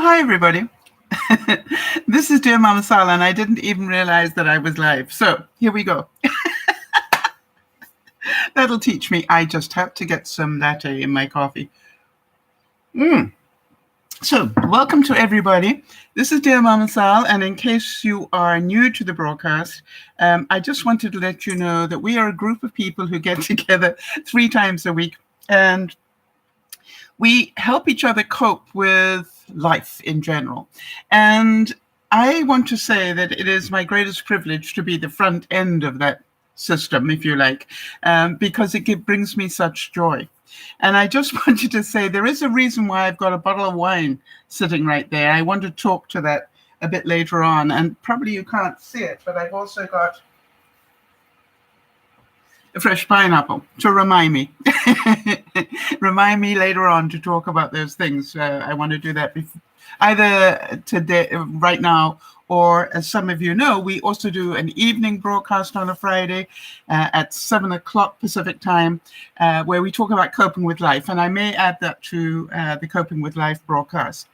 Hi, everybody. This is DearMamaSal, and I didn't even realize that I was live. So here we go. That'll teach me. I just have to get some latte in my coffee. So welcome to everybody. This is DearMamaSal, and in case you are new to the broadcast, I just wanted to let you know that we are a group of people who get together 3 times a week, and we help each other cope with life in general. And I want to say that it is my greatest privilege to be the front end of that system, if you like, because it brings me such joy. And I just wanted to say there is a reason why I've got a bottle of wine sitting right there. I want to talk to that a bit later on, and probably you can't see it, but I've also got a fresh pineapple to remind me. Remind me later on to talk about those things. I want to do that either today, right now, or as some of you know, we also do an evening broadcast on a Friday at 7 o'clock Pacific time, where we talk about coping with life. And I may add that to the Coping with Life broadcast.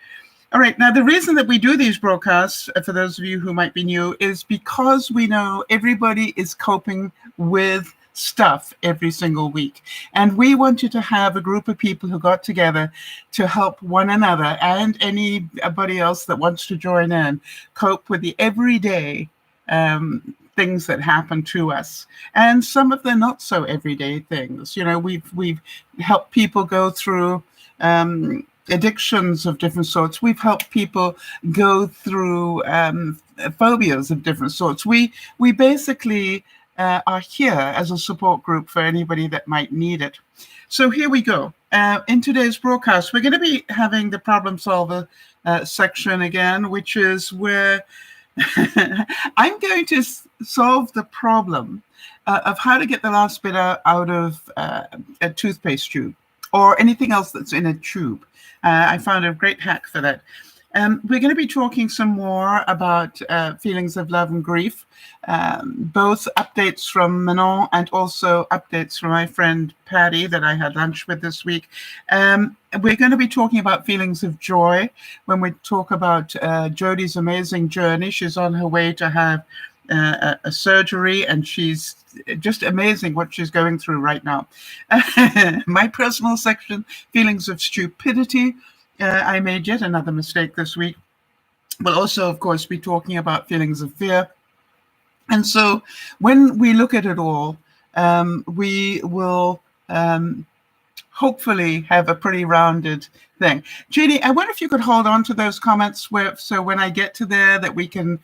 All right. Now, the reason that we do these broadcasts, for those of you who might be new, is because we know everybody is coping with stuff every single week. And we wanted to have a group of people who got together to help one another and anybody else that wants to join in cope with the everyday things that happen to us, and some of the not so everyday things. You know, we've helped people go through addictions of different sorts. We've helped people go through phobias of different sorts. We basically are here as a support group for anybody that might need it. So here we go. In today's broadcast, we're going to be having the problem solver section again, which is where I'm going to solve the problem of how to get the last bit out of a toothpaste tube or anything else that's in a tube. I found a great hack for that. We're going to be talking some more about feelings of love and grief, both updates from Manon and also updates from my friend Patty that I had lunch with this week. We're going to be talking about feelings of joy when we talk about Jodi's amazing journey. She's on her way to have a surgery, and she's just amazing what she's going through right now. My personal section, feelings of stupidity. I made yet another mistake this week. We'll also, of course, be talking about feelings of fear. And so when we look at it all, we will hopefully have a pretty rounded thing. Jodi, I wonder if you could hold on to those comments so when I get to there that we can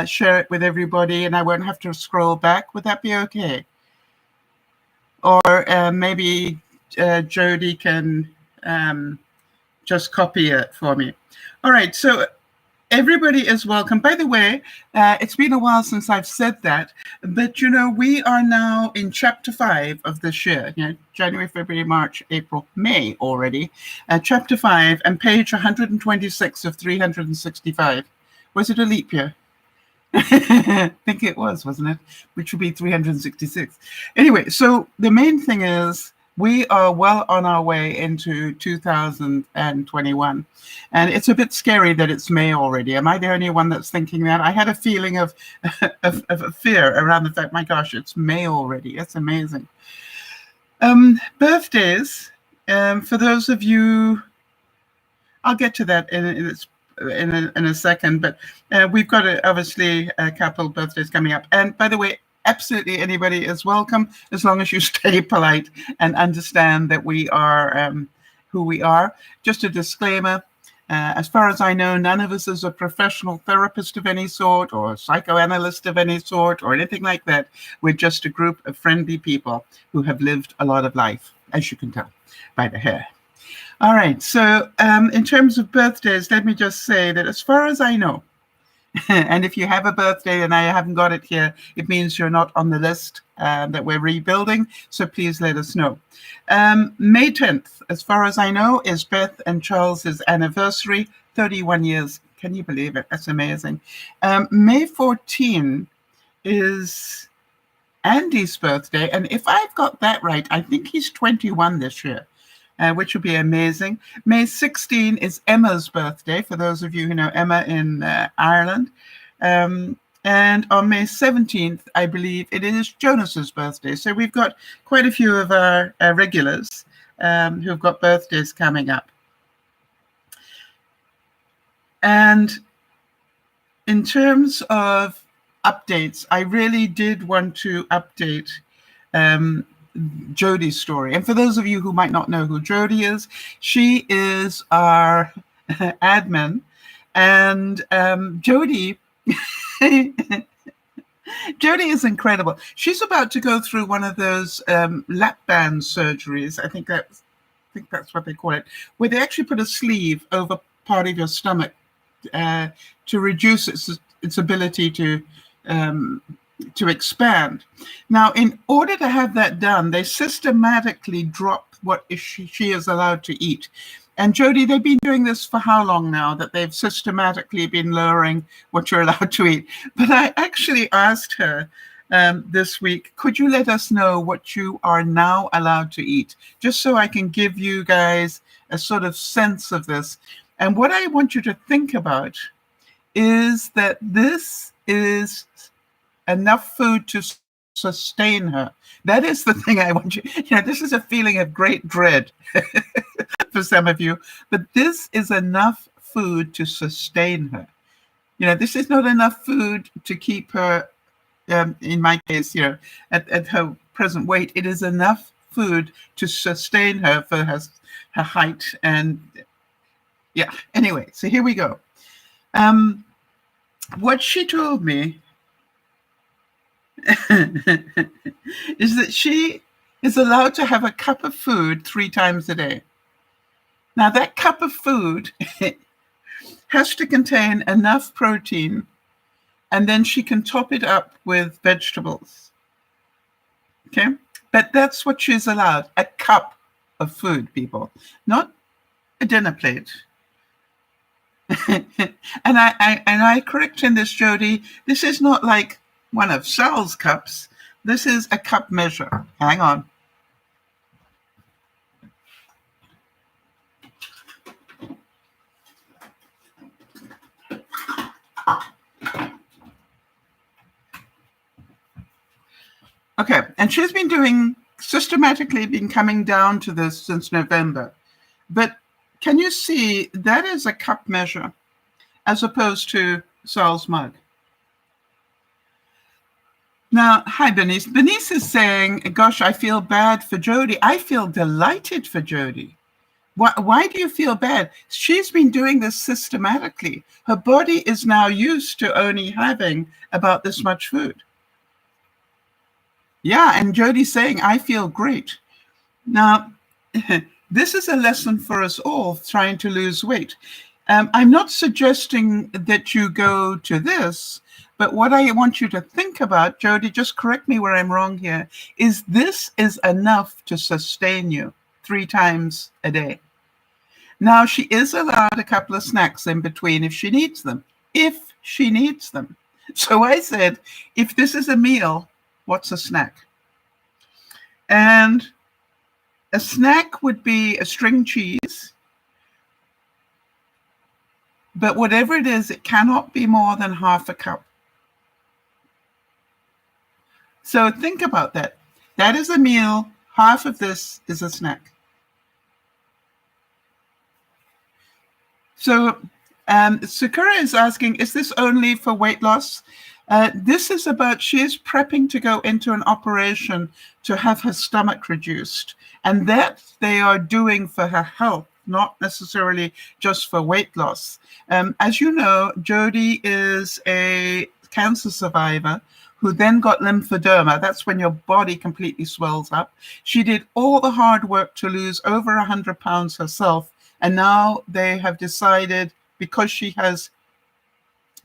share it with everybody and I won't have to scroll back. Would that be okay? Or maybe Jodi can just copy it for me. All right, so everybody is welcome. By the way, it's been a while since I've said that, but you know, we are now in chapter 5 of this year, you know, January, February, March, April, May already, chapter 5 and page 126 of 365. Was it a leap year? I think it was, wasn't it? Which would be 366. Anyway, so the main thing is, we are well on our way into 2021. And it's a bit scary that it's May already. Am I the only one that's thinking that? I had a feeling of fear around the fact, my gosh, it's May already. It's amazing. Birthdays, for those of you, I'll get to that in a second, but we've got obviously a couple of birthdays coming up. And by the way, absolutely anybody is welcome as long as you stay polite and understand that we are who we are. Just a disclaimer, as far as I know, none of us is a professional therapist of any sort or psychoanalyst of any sort or anything like that. We're just a group of friendly people who have lived a lot of life, as you can tell by the hair. All right, so in terms of birthdays, let me just say that as far as I know, and if you have a birthday and I haven't got it here, it means you're not on the list that we're rebuilding. So please let us know. May 10th, as far as I know, is Beth and Charles's anniversary, 31 years. Can you believe it? That's amazing. May 14 is Andy's birthday. And if I've got that right, I think he's 21 this year. which will be amazing. May 16 is Emma's birthday, for those of you who know Emma in Ireland. And on May 17th, I believe it is Jonas's birthday. So we've got quite a few of our regulars who've got birthdays coming up. And in terms of updates, I really did want to update Jodi's story. And for those of you who might not know who Jodi is, she is our admin. And Jodi, Jodi is incredible. She's about to go through one of those lap band surgeries. I think that's what they call it, where they actually put a sleeve over part of your stomach to reduce its ability to expand. Now, in order to have that done, they systematically drop what she is allowed to eat. And Jodi, they've been doing this for how long now, that they've systematically been lowering what you're allowed to eat? But I actually asked her this week, could you let us know what you are now allowed to eat? Just so I can give you guys a sort of sense of this. And what I want you to think about is that this is enough food to sustain her. That is the thing I want you, this is a feeling of great dread for some of you, but this is enough food to sustain her. This is not enough food to keep her, in my case, at her present weight. It is enough food to sustain her for her height. And yeah, anyway, so here we go. What she told me is that she is allowed to have a cup of food 3 times a day. Now, that cup of food has to contain enough protein, and then she can top it up with vegetables. Okay? But that's what she's allowed, a cup of food, people, not a dinner plate. and I correct in this, Jodi, this is not like one of Sal's cups. This is a cup measure. Hang on. Okay, and she's been systematically been coming down to this since November. But can you see that is a cup measure as opposed to Sal's mug? Now, hi, Bernice. Bernice is saying, gosh, I feel bad for Jodi. I feel delighted for Jodi. Why do you feel bad? She's been doing this systematically. Her body is now used to only having about this much food. Yeah, and Jodi's saying, I feel great. Now, this is a lesson for us all trying to lose weight. I'm not suggesting that you go to this, but what I want you to think about, Jodi, just correct me where I'm wrong here, is this is enough to sustain you 3 times a day. Now, she is allowed a couple of snacks in between if she needs them. If she needs them. So I said, if this is a meal, what's a snack? And a snack would be a string cheese. But whatever it is, it cannot be more than half a cup. So think about that. That is a meal. Half of this is a snack. So Sakura is asking, is this only for weight loss? This is about, she is prepping to go into an operation to have her stomach reduced. And that they are doing for her health, not necessarily just for weight loss. As you know, Jodi is a cancer survivor who then got lymphedema. That's when your body completely swells up. She did all the hard work to lose over 100 pounds herself. And now they have decided, because she has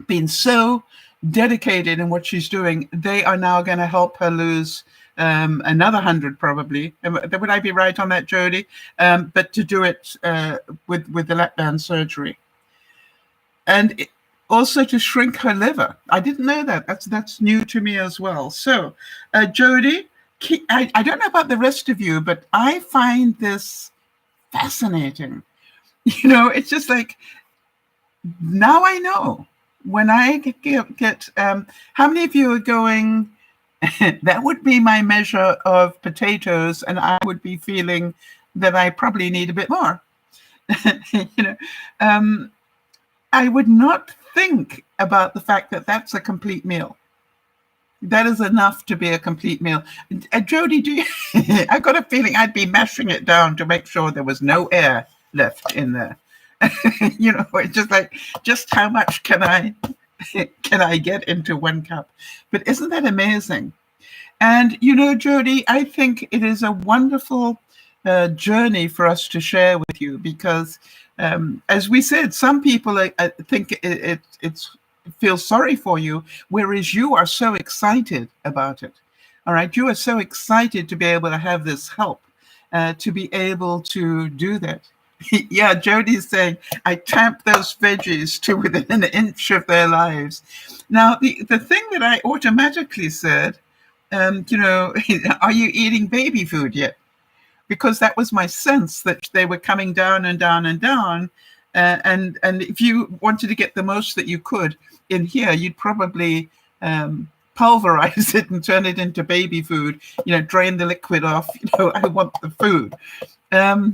been so dedicated in what she's doing, they are now going to help her lose another 100 probably. Would I be right on that, Jodi? But to do it with the lap band surgery. And also to shrink her liver. I didn't know that. That's new to me as well. So, Jodi, I don't know about the rest of you, but I find this fascinating. It's just like, now I know when I get how many of you are going, that would be my measure of potatoes, and I would be feeling that I probably need a bit more. I would not think about the fact that that's a complete meal. That is enough to be a complete meal. Jodi, I got a feeling I'd be mashing it down to make sure there was no air left in there. It's just like, just how much can I get into 1 cup? But isn't that amazing? And Jodi, I think it is a wonderful journey for us to share with you, because as we said, some people think it's feel sorry for you, whereas you are so excited about it. All right, you are so excited to be able to have this help, to be able to do that. Yeah, Jodi's saying, I tamp those veggies to within an inch of their lives. Now, the thing that I automatically said, are you eating baby food yet? Because that was my sense that they were coming down and down and down. And if you wanted to get the most that you could in here, you'd probably pulverize it and turn it into baby food, drain the liquid off. I want the food. But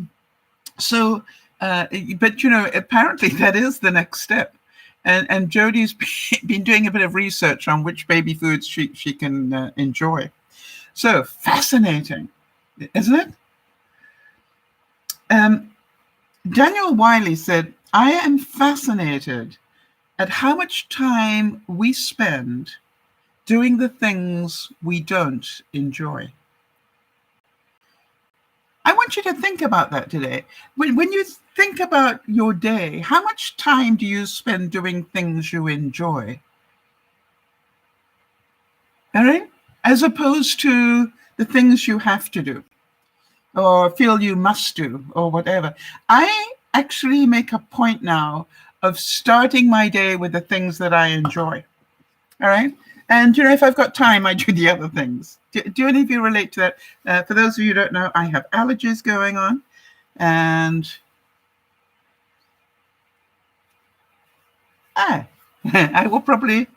apparently that is the next step. And Jodi's been doing a bit of research on which baby foods she can enjoy. So fascinating, isn't it? Daniel Wiley said, I am fascinated at how much time we spend doing the things we don't enjoy. I want you to think about that today. When you think about your day, how much time do you spend doing things you enjoy? All right? As opposed to the things you have to do or feel you must do or whatever. I actually make a point now of starting my day with the things that I enjoy. All right? And if I've got time, I do the other things. Do any of you relate to that? For those of you who don't know, I have allergies going on, and I will probably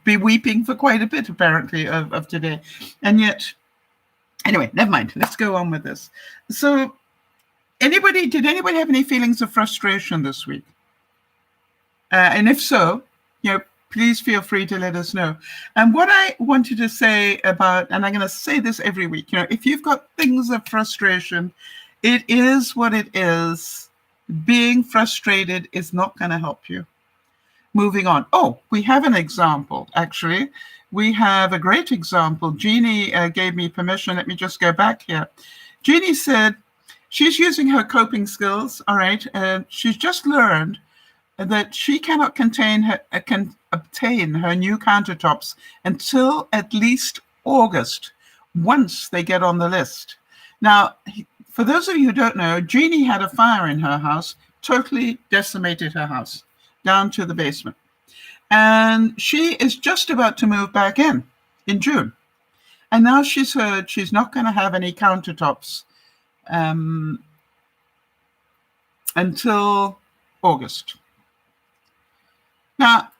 be weeping for quite a bit, apparently, of today. And yet, anyway, never mind. Let's go on with this. So, did anybody have any feelings of frustration this week? And if so, please feel free to let us know. And what I wanted to say about, and I'm going to say this every week, if you've got things of frustration, it is what it is. Being frustrated is not going to help you. Moving on. Oh, we have an example, actually. We have a great example. Jeannie gave me permission. Let me just go back here. Jeannie said she's using her coping skills, all right, and she's just learned that she cannot obtain her new countertops until at least August, once they get on the list. Now, for those of you who don't know, Jeannie had a fire in her house, totally decimated her house, down to the basement. And she is just about to move back in June. And now she's heard she's not going to have any countertops until August. Now,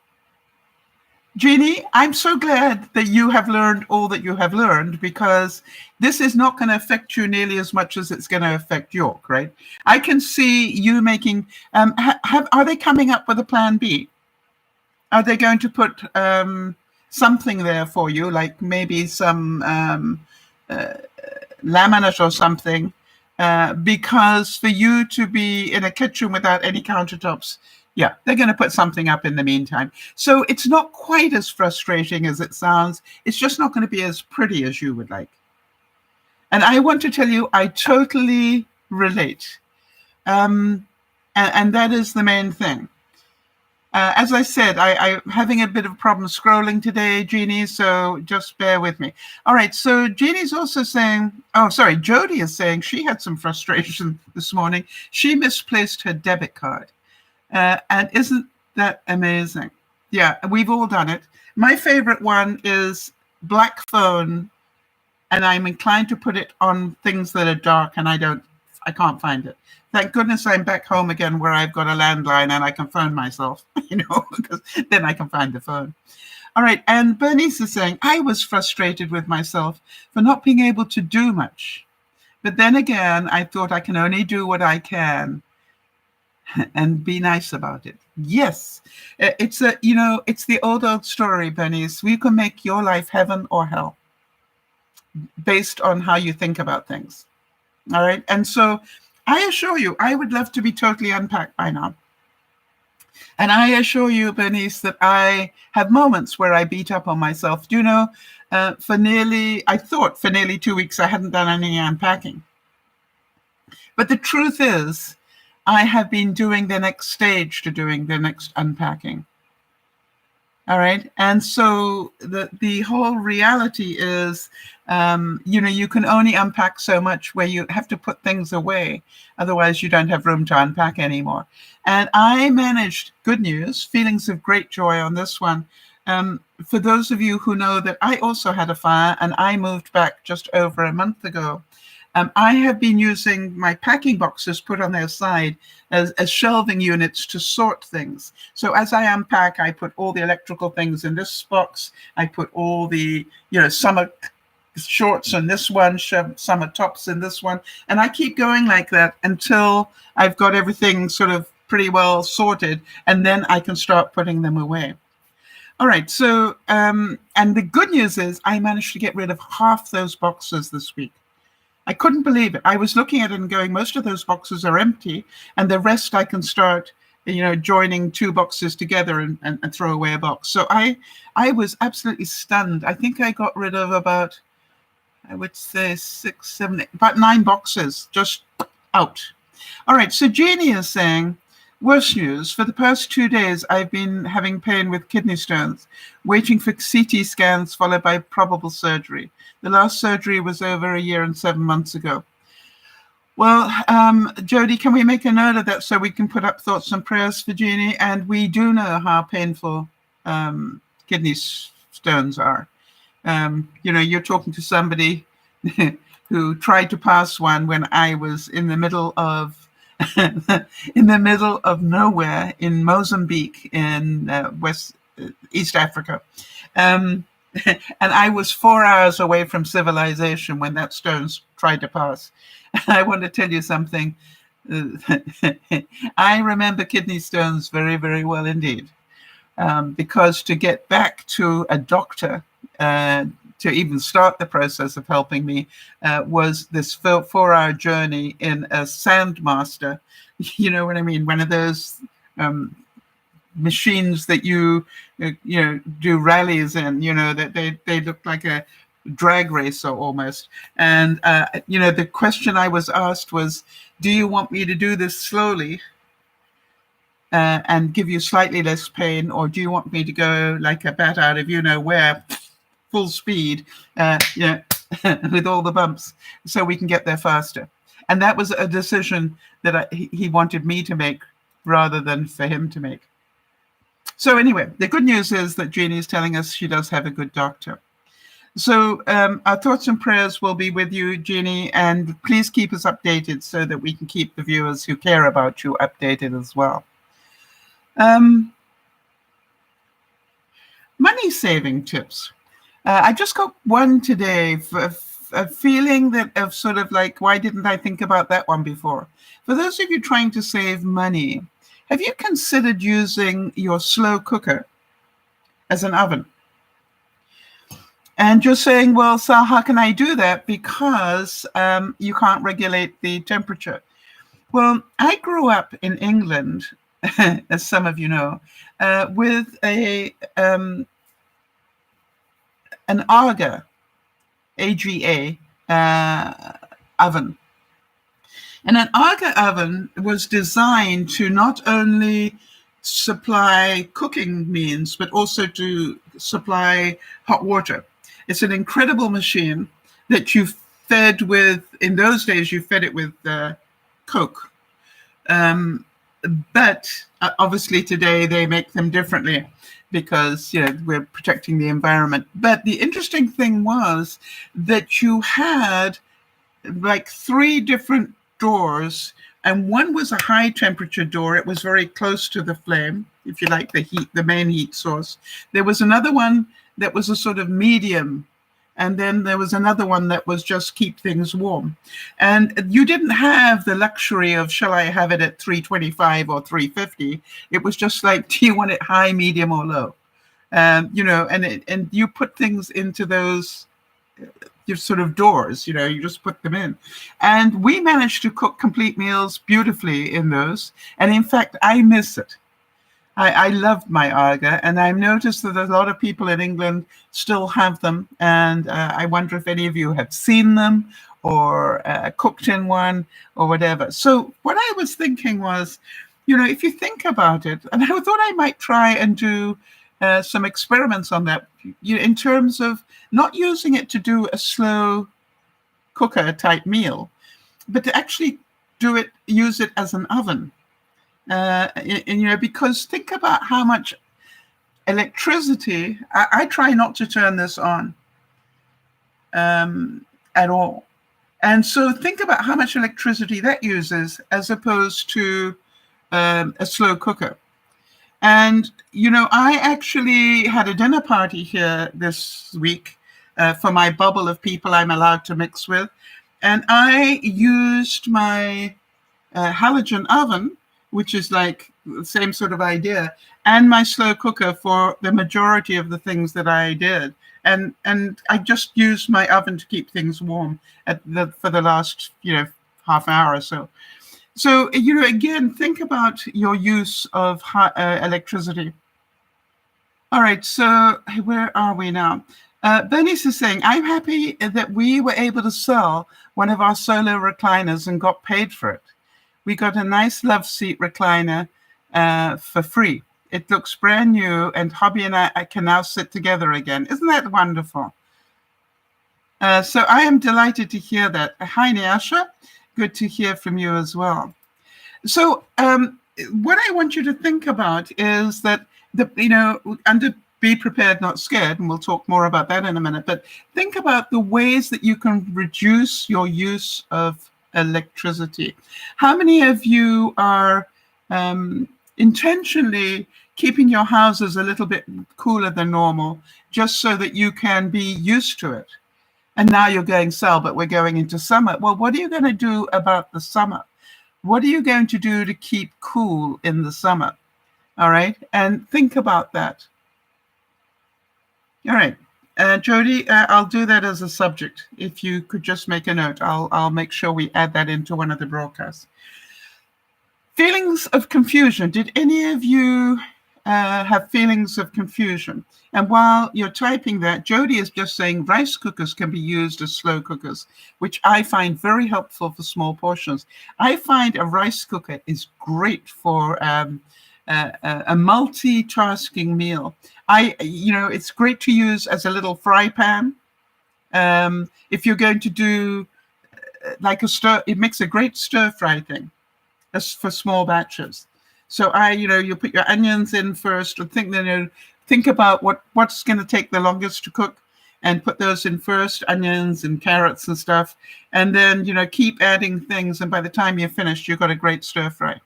Jeannie, I'm so glad that you have learned all that you have learned, because this is not going to affect you nearly as much as it's going to affect York, right? I can see you making, are they coming up with a plan B? Are they going to put something there for you, like maybe some laminate or something, because for you to be in a kitchen without any countertops, yeah, they're going to put something up in the meantime. So it's not quite as frustrating as it sounds. It's just not going to be as pretty as you would like. And I want to tell you, I totally relate. And that is the main thing. As I said, I'm having a bit of a problem scrolling today, Jeannie, so just bear with me. All right, so Jeannie's also saying, Jodi is saying she had some frustration this morning. She misplaced her debit card. And isn't that amazing? Yeah, we've all done it. My favorite one is black phone and I'm inclined to put it on things that are dark, and I can't find it. Thank goodness I'm back home again where I've got a landline and I can phone myself, because then I can find the phone. All right, and Bernice is saying, I was frustrated with myself for not being able to do much. But then again, I thought I can only do what I can and be nice about it. Yes, it's the old story, Bernice. You can make your life heaven or hell based on how you think about things. All right. And so I assure you, I would love to be totally unpacked by now. And I assure you, Bernice, that I have moments where I beat up on myself. Do you know, for nearly 2 weeks, I hadn't done any unpacking. But the truth is, I have been doing the next stage to doing the next unpacking. All right. And so the whole reality is, you can only unpack so much where you have to put things away. Otherwise, you don't have room to unpack anymore. And I managed, good news, feelings of great joy on this one. For those of you who know that I also had a fire and I moved back just over a month ago. I have been using my packing boxes put on their side as shelving units to sort things. So as I unpack, I put all the electrical things in this box. I put all the, summer shorts in this one, summer tops in this one. And I keep going like that until I've got everything sort of pretty well sorted. And then I can start putting them away. All right. So, and the good news is I managed to get rid of half those boxes this week. I couldn't believe it. I was looking at it and going, most of those boxes are empty, and the rest I can start, joining two boxes together and throw away a box. So I was absolutely stunned. I think I got rid of about, I would say 6, 7, 8, about 9 boxes just out. All right. So Jeannie is saying, worse news. For the past 2 days, I've been having pain with kidney stones, waiting for CT scans followed by probable surgery. The last surgery was over 1 year and 7 months ago. Well, Jodi, can we make a note of that so we can put up thoughts and prayers for Jeannie? And we do know how painful kidney stones are. You're talking to somebody who tried to pass one when I was in the middle of nowhere in Mozambique in East Africa. And I was 4 hours away from civilization when that stone tried to pass. I want to tell you something. I remember kidney stones very, very well indeed. Because to get back to a doctor, to even start the process of helping me, was this 4-hour journey in a Sandmaster. You know what I mean? One of those machines that you do rallies in, that they look like a drag racer almost. And the question I was asked was, do you want me to do this slowly and give you slightly less pain, or do you want me to go like a bat out of where, full speed, with all the bumps, so we can get there faster? And that was a decision that he wanted me to make rather than for him to make. So anyway, the good news is that Jeannie is telling us she does have a good doctor. So our thoughts and prayers will be with you, Jeannie, and please keep us updated so that we can keep the viewers who care about you updated as well. Money saving tips. I just got one today for a feeling that of sort of like, why didn't I think about that one before? For those of you trying to save money, have you considered using your slow cooker as an oven? And you're saying, well, Sal, how can I do that? Because you can't regulate the temperature. Well, I grew up in England, as some of you know, with an AGA, oven. And an AGA oven was designed to not only supply cooking means, but also to supply hot water. It's an incredible machine that you fed with, in those days, you fed it with Coke. But obviously today they make them differently because we're protecting the environment. But the interesting thing was that you had like 3 different doors, and one was a high temperature door. It was very close to the flame, if you like, the heat, the main heat source. There was another one that was a sort of medium, and then there was another one that was just keep things warm. And you didn't have the luxury of, shall I have it at 325 or 350? It was just like, do you want it high, medium, or low? And you put things into those your sort of doors, you just put them in. And we managed to cook complete meals beautifully in those. And in fact, I miss it. I loved my Aga, and I've noticed that a lot of people in England still have them. And I wonder if any of you have seen them or cooked in one or whatever. So what I was thinking was, if you think about it, and I thought I might try and do some experiments on that, in terms of not using it to do a slow cooker type meal, but to actually use it as an oven. Because think about how much electricity, I try not to turn this on at all. And so think about how much electricity that uses as opposed to a slow cooker. And, I actually had a dinner party here this week for my bubble of people I'm allowed to mix with. And I used my halogen oven, which is like the same sort of idea, and my slow cooker for the majority of the things that I did. And I just used my oven to keep things warm for the last, half hour or so. So, again, think about your use of electricity. All right, so where are we now? Bernice is saying, I'm happy that we were able to sell one of our solar recliners and got paid for it. We got a nice love seat recliner for free. It looks brand new, and Hobby and I can now sit together again. Isn't that wonderful? So I am delighted to hear that. Hi, Nyasha. Good to hear from you as well. So what I want you to think about is that, under Be Prepared, Not Scared, and we'll talk more about that in a minute, but think about the ways that you can reduce your use of electricity. How many of you are intentionally keeping your houses a little bit cooler than normal just so that you can be used to it? And now you're going, Sal, but we're going into summer. Well, what are you going to do about the summer? What are you going to do to keep cool in the summer? All right. And think about that. All right. Jodi, I'll do that as a subject. If you could just make a note, I'll make sure we add that into one of the broadcasts. Feelings of confusion. Did any of you have feelings of confusion? And while you're typing that, Jodi is just saying rice cookers can be used as slow cookers, which I find very helpful for small portions. I find a rice cooker is great for a multitasking meal. It's great to use as a little fry pan. If you're going to do like a stir, it makes a great stir fry thing for small batches. So you put your onions in first, and think about what's going to take the longest to cook, and put those in first, onions and carrots and stuff, and then keep adding things, and by the time you're finished, you've got a great stir fry.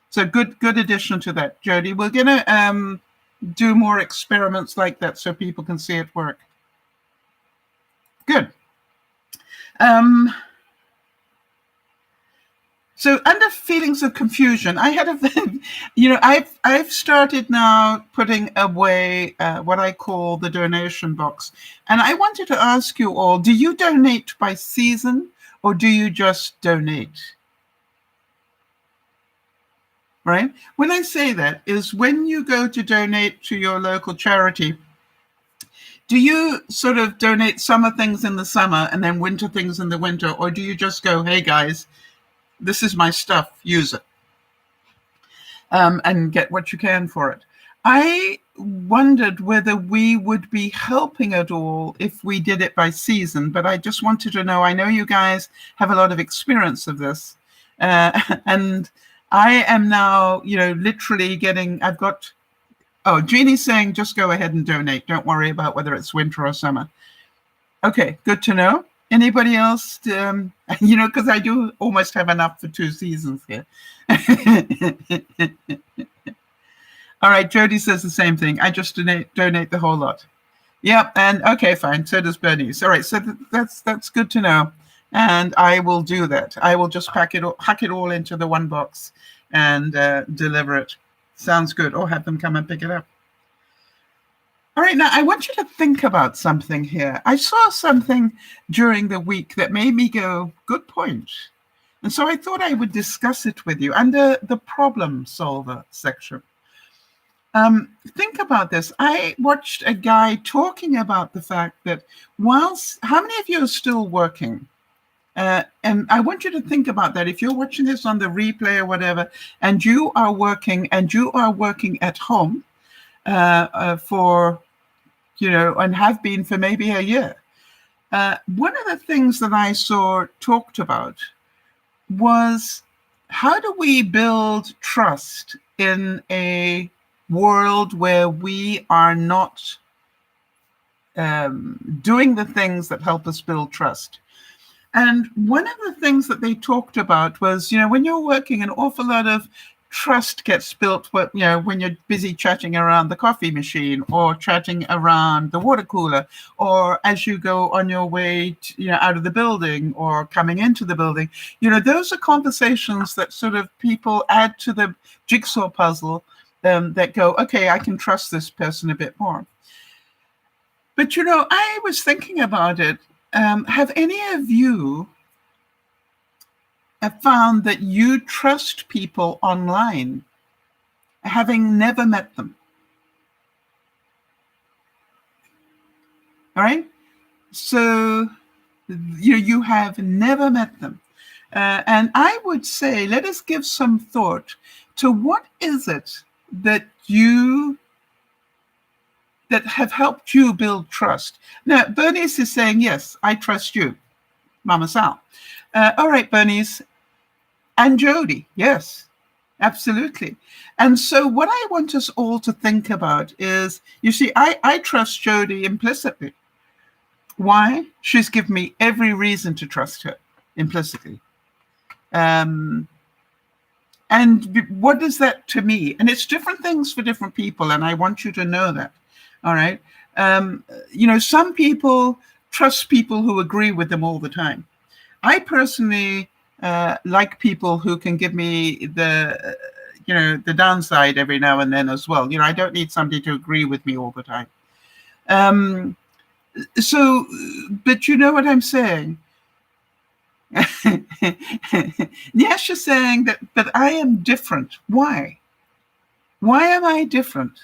So good addition to that, Jodi. We're gonna do more experiments like that so people can see it work. Good. So under feelings of confusion, I had I've started now putting away what I call the donation box. And I wanted to ask you all, do you donate by season or do you just donate? Right? When I say that is when you go to donate to your local charity, do you sort of donate summer things in the summer and then winter things in the winter? Or do you just go, hey guys, this is my stuff, use it, and get what you can for it? I wondered whether we would be helping at all if we did it by season, but I just wanted to know, I know you guys have a lot of experience of this, and I am now, literally getting, Jeannie's saying, just go ahead and donate. Don't worry about whether it's winter or summer. Okay, good to know. Anybody else? Because I do almost have enough for 2 seasons here. All right, Jodi says the same thing. I just donate the whole lot. Yep, and okay, fine. So does Bernice. All right, so that's good to know. And I will do that. I will just hack it all into the one box and deliver it. Sounds good. Or have them come and pick it up. All right, now I want you to think about something here. I saw something during the week that made me go, good point. And so I thought I would discuss it with you under the problem solver section. Think about this. I watched a guy talking about the fact that how many of you are still working? And I want you to think about that. If you're watching this on the replay or whatever, and you are working at home for, and have been for maybe a year. One of the things that I saw talked about was, how do we build trust in a world where we are not doing the things that help us build trust? And one of the things that they talked about was, when you're working, an awful lot of trust gets built, when you're busy chatting around the coffee machine or chatting around the water cooler, or as you go on your way out of the building or coming into the building. Those are conversations that sort of people add to the jigsaw puzzle that go, okay, I can trust this person a bit more. But, I was thinking about it. Have any of you found that you trust people online, having never met them? All right? So, you have never met them. And I would say, let us give some thought to what is it that have helped you build trust. Now, Bernice is saying, yes, I trust you, Mama Sal. All right, Bernice. And Jodi, yes, absolutely. And so what I want us all to think about is, you see, I trust Jodi implicitly. Why? She's given me every reason to trust her implicitly. And what is that to me? And it's different things for different people, and I want you to know that. All right. Some people trust people who agree with them all the time. I personally like people who can give me the downside every now and then as well. I don't need somebody to agree with me all the time. But you know what I'm saying? Yes, you're saying that, but I am different. Why? Why am I different?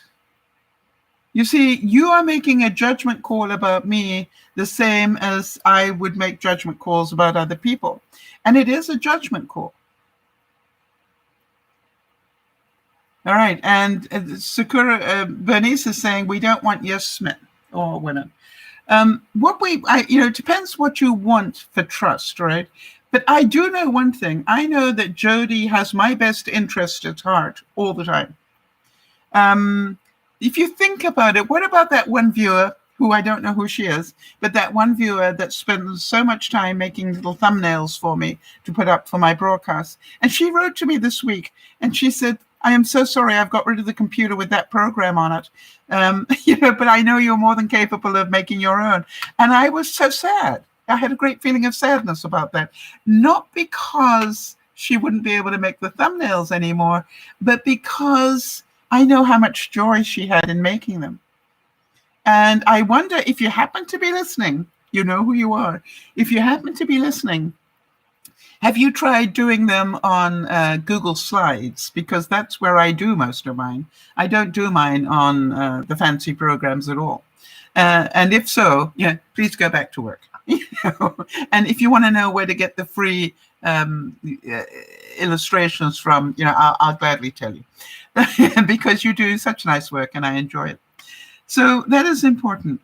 You see, you are making a judgment call about me the same as I would make judgment calls about other people. And it is a judgment call. All right. And Sakura, Bernice is saying, we don't want yes men or women. It depends what you want for trust, right? But I do know one thing. I know that Jodi has my best interest at heart all the time. If you think about it, what about that one viewer who I don't know who she is, but that one viewer that spends so much time making little thumbnails for me to put up for my broadcast? And she wrote to me this week and she said, I am so sorry, I've got rid of the computer with that program on it. But I know you're more than capable of making your own. And I was so sad. I had a great feeling of sadness about that. Not because she wouldn't be able to make the thumbnails anymore, but because I know how much joy she had in making them. And I wonder if you happen to be listening, you know who you are. If you happen to be listening, have you tried doing them on Google Slides? Because that's where I do most of mine. I don't do mine on the fancy programs at all. And if so, please go back to work. And if you want to know where to get the free illustrations from, I'll gladly tell you. Because you do such nice work and I enjoy it. So that is important.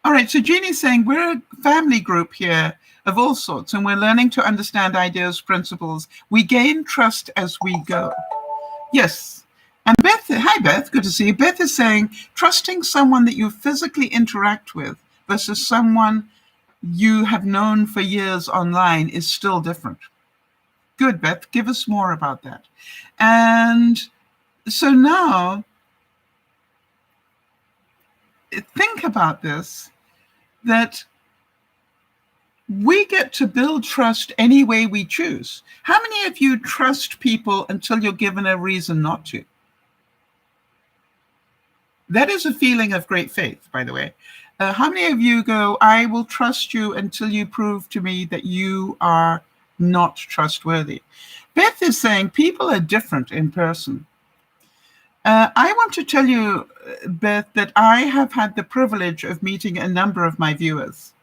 All right, so Jeannie's saying we're a family group here of all sorts, and we're learning to understand ideas, principles. We gain trust as we go. Yes. And Beth, hi Beth, good to see you. Beth is saying trusting someone that you physically interact with versus someone you have known for years online is still different. Good, Beth, give us more about that. And so now, think about this, that we get to build trust any way we choose. How many of you trust people until you're given a reason not to? That is a feeling of great faith, by the way. How many of you go, I will trust you until you prove to me that you are not trustworthy? Beth is saying people are different in person. I want to tell you, Beth, that I have had the privilege of meeting a number of my viewers.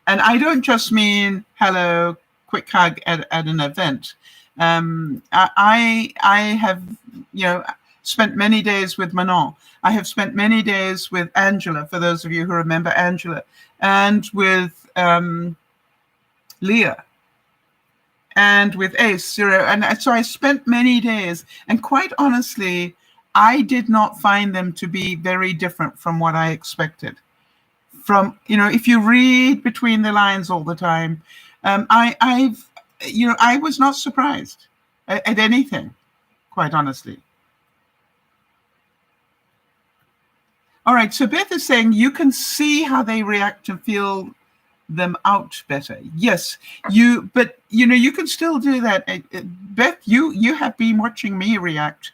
And I don't just mean, hello, quick hug at an event. I have, spent many days with Manon. I have spent many days with Angela, for those of you who remember Angela, and with Leah, and with Ace, and so I spent many days, and quite honestly, I did not find them to be very different from what I expected. From, if you read between the lines all the time, I was not surprised at anything, quite honestly. All right, so Beth is saying you can see how they react and feel them out better. Yes, but you can still do that. Beth, you have been watching me react.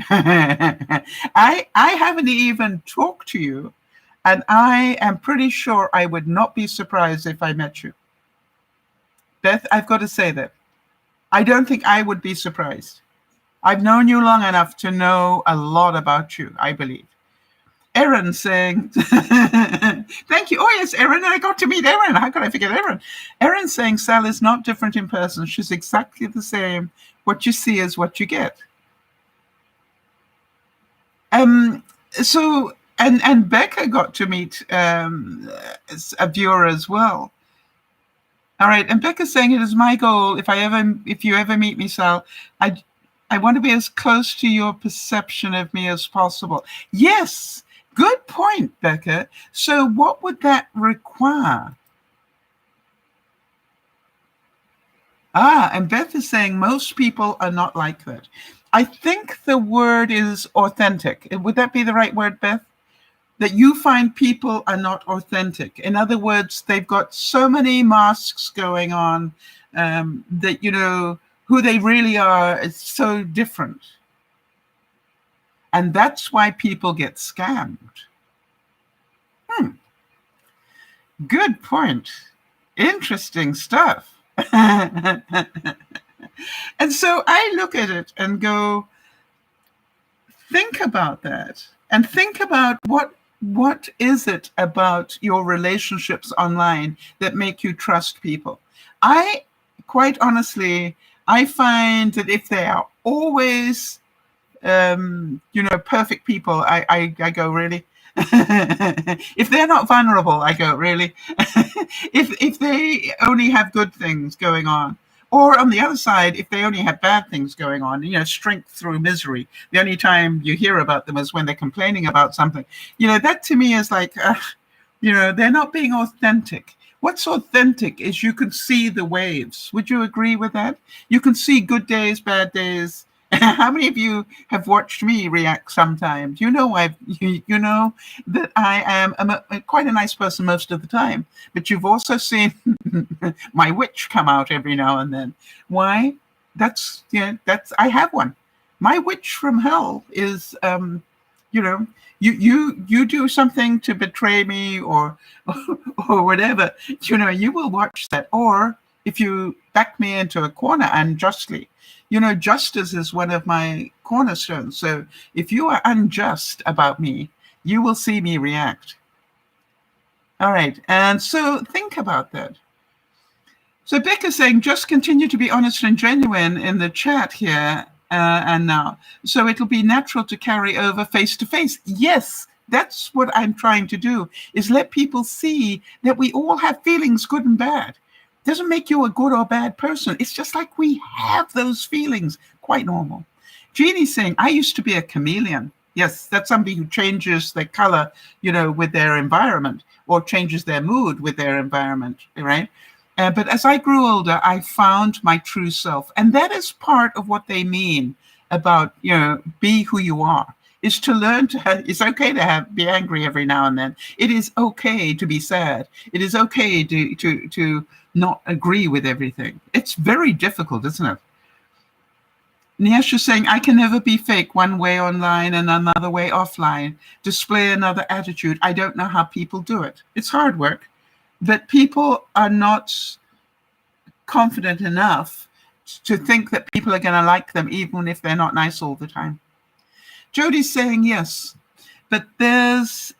I haven't even talked to you, and I am pretty sure I would not be surprised if I met you. Beth, I've got to say that. I don't think I would be surprised. I've known you long enough to know a lot about you, I believe. Erin saying, thank you. Oh, yes, Erin. I got to meet Erin. How could I forget Erin? Erin saying Sal is not different in person. She's exactly the same. What you see is what you get. So, and Becca got to meet a viewer as well. All right, and Becca's saying it is my goal. If you ever meet me, Sal, I want to be as close to your perception of me as possible. Yes. Good point, Becca. So what would that require? And Beth is saying most people are not like that. I think the word is authentic. Would that be the right word, Beth? That you find people are not authentic. In other words, they've got so many masks going on that, who they really are is so different. And that's why people get scammed. Good point. Interesting stuff. And so I look at it and go, think about that. And think about what is it about your relationships online that make you trust people? Quite honestly, I find that if they are always perfect people, I go, really? If they're not vulnerable, I go, really? if they only have good things going on, or on the other side, if they only have bad things going on, strength through misery, the only time you hear about them is when they're complaining about something, that to me is like, they're not being authentic. What's authentic is you can see the waves. Would you agree with that? You can see good days, bad days. How many of you have watched me react sometimes? You know that I am quite a nice person most of the time, but you've also seen my witch come out every now and then. Why? I have one. My witch from hell is, you do something to betray me or whatever, you will watch that. Or if you back me into a corner unjustly, justice is one of my cornerstones. So if you are unjust about me, you will see me react. All right. And so think about that. So Becca's saying, just continue to be honest and genuine in the chat here and now. So it'll be natural to carry over face to face. Yes, That's what I'm trying to do, is let people see that we all have feelings, good and bad. Doesn't make you a good or bad person. It's just like we have those feelings, quite normal. Jeannie's saying, I used to be a chameleon. Yes, that's somebody who changes their color, with their environment, or changes their mood with their environment, right? But as I grew older, I found my true self. And that is part of what they mean about, be who you are, is to learn it's okay to be angry every now and then. It is okay to be sad. It is okay to not agree with everything. It's very difficult, isn't it? Niasha saying, I can never be fake, one way online and another way offline, display another attitude. I don't know how people do it. It's hard work, but people are not confident enough to think that people are going to like them, even if they're not nice all the time. Jodi's saying yes, but there's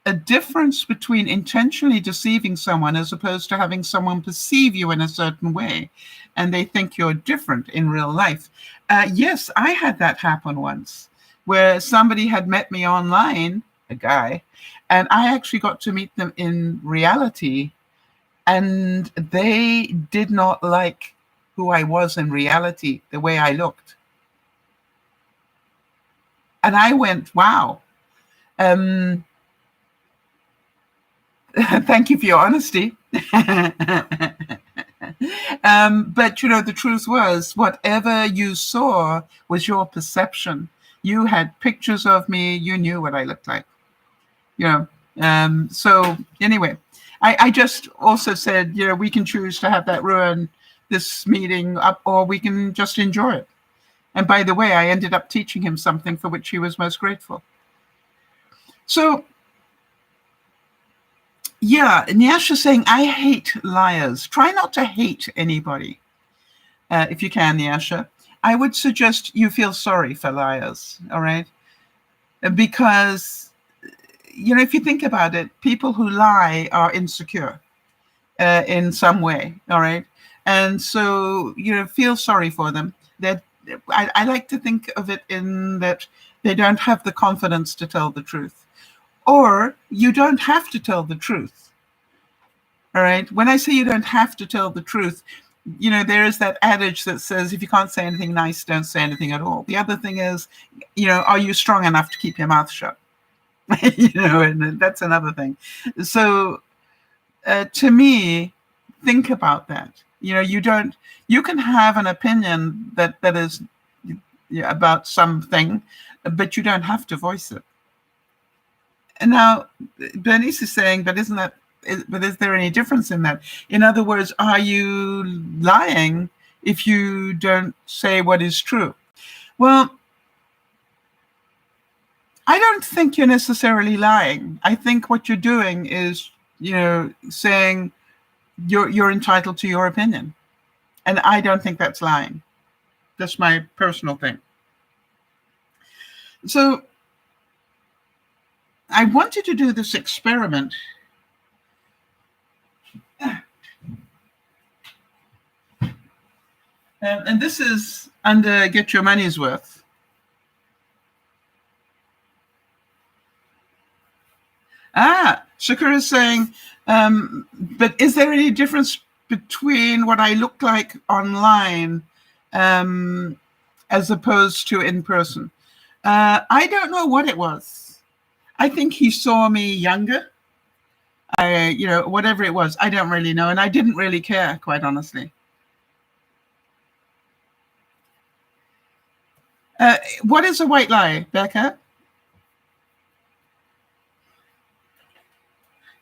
a difference between intentionally deceiving someone as opposed to having someone perceive you in a certain way, and they think you're different in real life. Yes, I had that happen once, where somebody had met me online, a guy, and I actually got to meet them in reality, and they did not like who I was in reality, the way I looked. And I went, wow. Thank you for your honesty. But, the truth was, whatever you saw was your perception. You had pictures of me. You knew what I looked like. So anyway, I just also said, we can choose to have that ruin this meeting up, or we can just enjoy it. And by the way, I ended up teaching him something for which he was most grateful. So, yeah, Nyasha's saying, I hate liars. Try not to hate anybody. If you can, Nyasha. I would suggest you feel sorry for liars, all right? Because, if you think about it, people who lie are insecure in some way, all right? And so, feel sorry for them. I like to think of it in that they don't have the confidence to tell the truth. Or you don't have to tell the truth. All right. When I say you don't have to tell the truth, there is that adage that says, if you can't say anything nice, don't say anything at all. The other thing is, are you strong enough to keep your mouth shut? And that's another thing. So to me, think about that. You can have an opinion that is about something, but you don't have to voice it. And now Bernice is saying, but is there any difference in that? In other words, are you lying if you don't say what is true? Well, I don't think you're necessarily lying. I think what you're doing is, saying you're entitled to your opinion. And I don't think that's lying. That's my personal thing. So I wanted to do this experiment. And this is under Get Your Money's Worth. Sakura is saying, but is there any difference between what I look like online as opposed to in person? I don't know what it was. I think he saw me younger. Whatever it was, I don't really know. And I didn't really care, quite honestly. What is a white lie, Becca?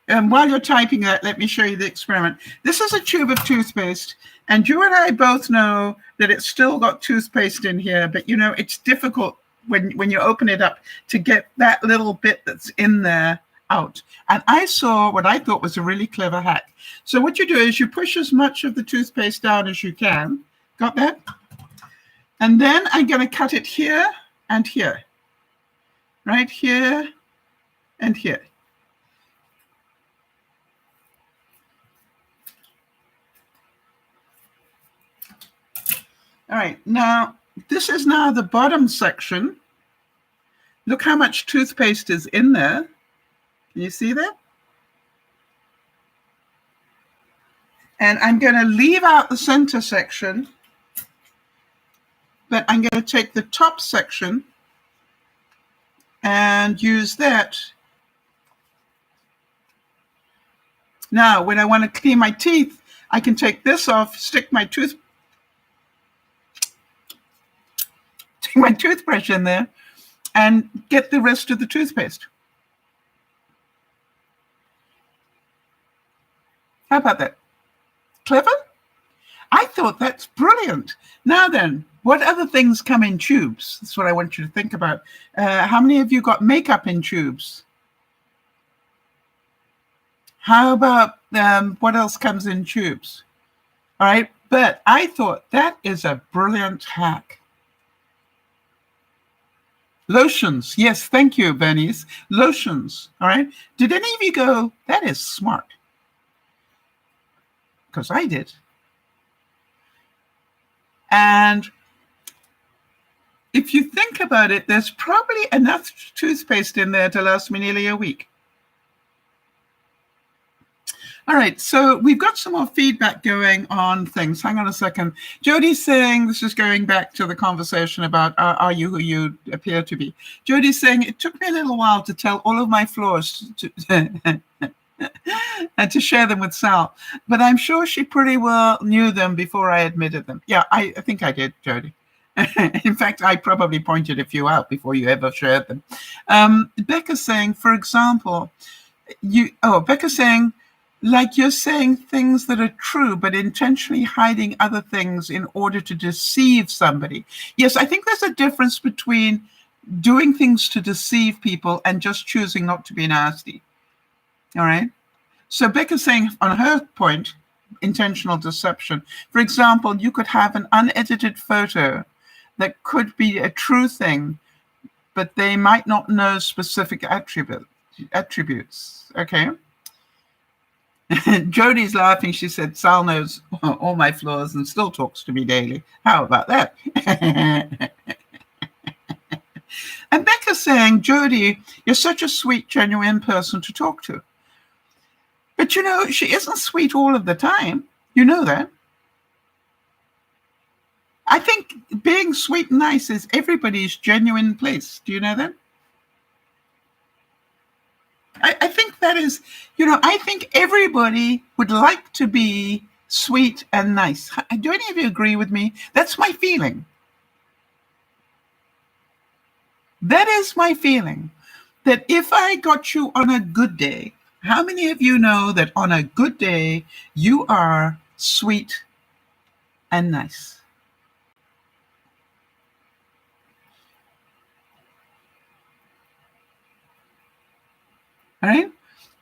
While you're typing that, let me show you the experiment. This is a tube of toothpaste, and you and I both know that it's still got toothpaste in here, but it's difficult when you open it up to get that little bit that's in there out. And I saw what I thought was a really clever hack. So what you do is you push as much of the toothpaste down as you can. Got that? And then I'm going to cut it here and here. Right here and here. All right, now this is now the bottom section. Look how much toothpaste is in there. Can you see that? And I'm going to leave out the center section, but I'm going to take the top section and use that. Now, when I want to clean my teeth, I can take this off, stick my toothbrush in there, and get the rest of the toothpaste. How about that? Clever? I thought that's brilliant. Now then, what other things come in tubes? That's what I want you to think about. How many of you got makeup in tubes? How about what else comes in tubes? All right, but I thought that is a brilliant hack. Lotions. Yes, thank you, Bernice. Lotions. All right. Did any of you go, that is smart? Because I did. And if you think about it, there's probably enough toothpaste in there to last me nearly a week. All right, so we've got some more feedback going on things. Hang on a second. Jodi's saying, this is going back to the conversation about are you who you appear to be. Jodi's saying, it took me a little while to tell all of my flaws to and to share them with Sal, but I'm sure she pretty well knew them before I admitted them. Yeah, I think I did, Jodi. In fact, I probably pointed a few out before you ever shared them. Becca's saying, for example, Becca's saying, like you're saying things that are true, but intentionally hiding other things in order to deceive somebody. Yes, I think there's a difference between doing things to deceive people and just choosing not to be nasty. All right. So Becca's saying on her point, intentional deception. For example, you could have an unedited photo that could be a true thing, but they might not know specific attributes. Okay. Jodi's laughing. She said, Sal knows all my flaws and still talks to me daily. How about that? And Becca's saying, Jodi, you're such a sweet, genuine person to talk to. But, you know, she isn't sweet all of the time. You know that. I think being sweet and nice is everybody's genuine place. Do you know that? I think that is, you know, I think everybody would like to be sweet and nice. Do any of you agree with me? That's my feeling. That is my feeling. That if I got you on a good day, how many of you know that on a good day, you are sweet and nice? All right?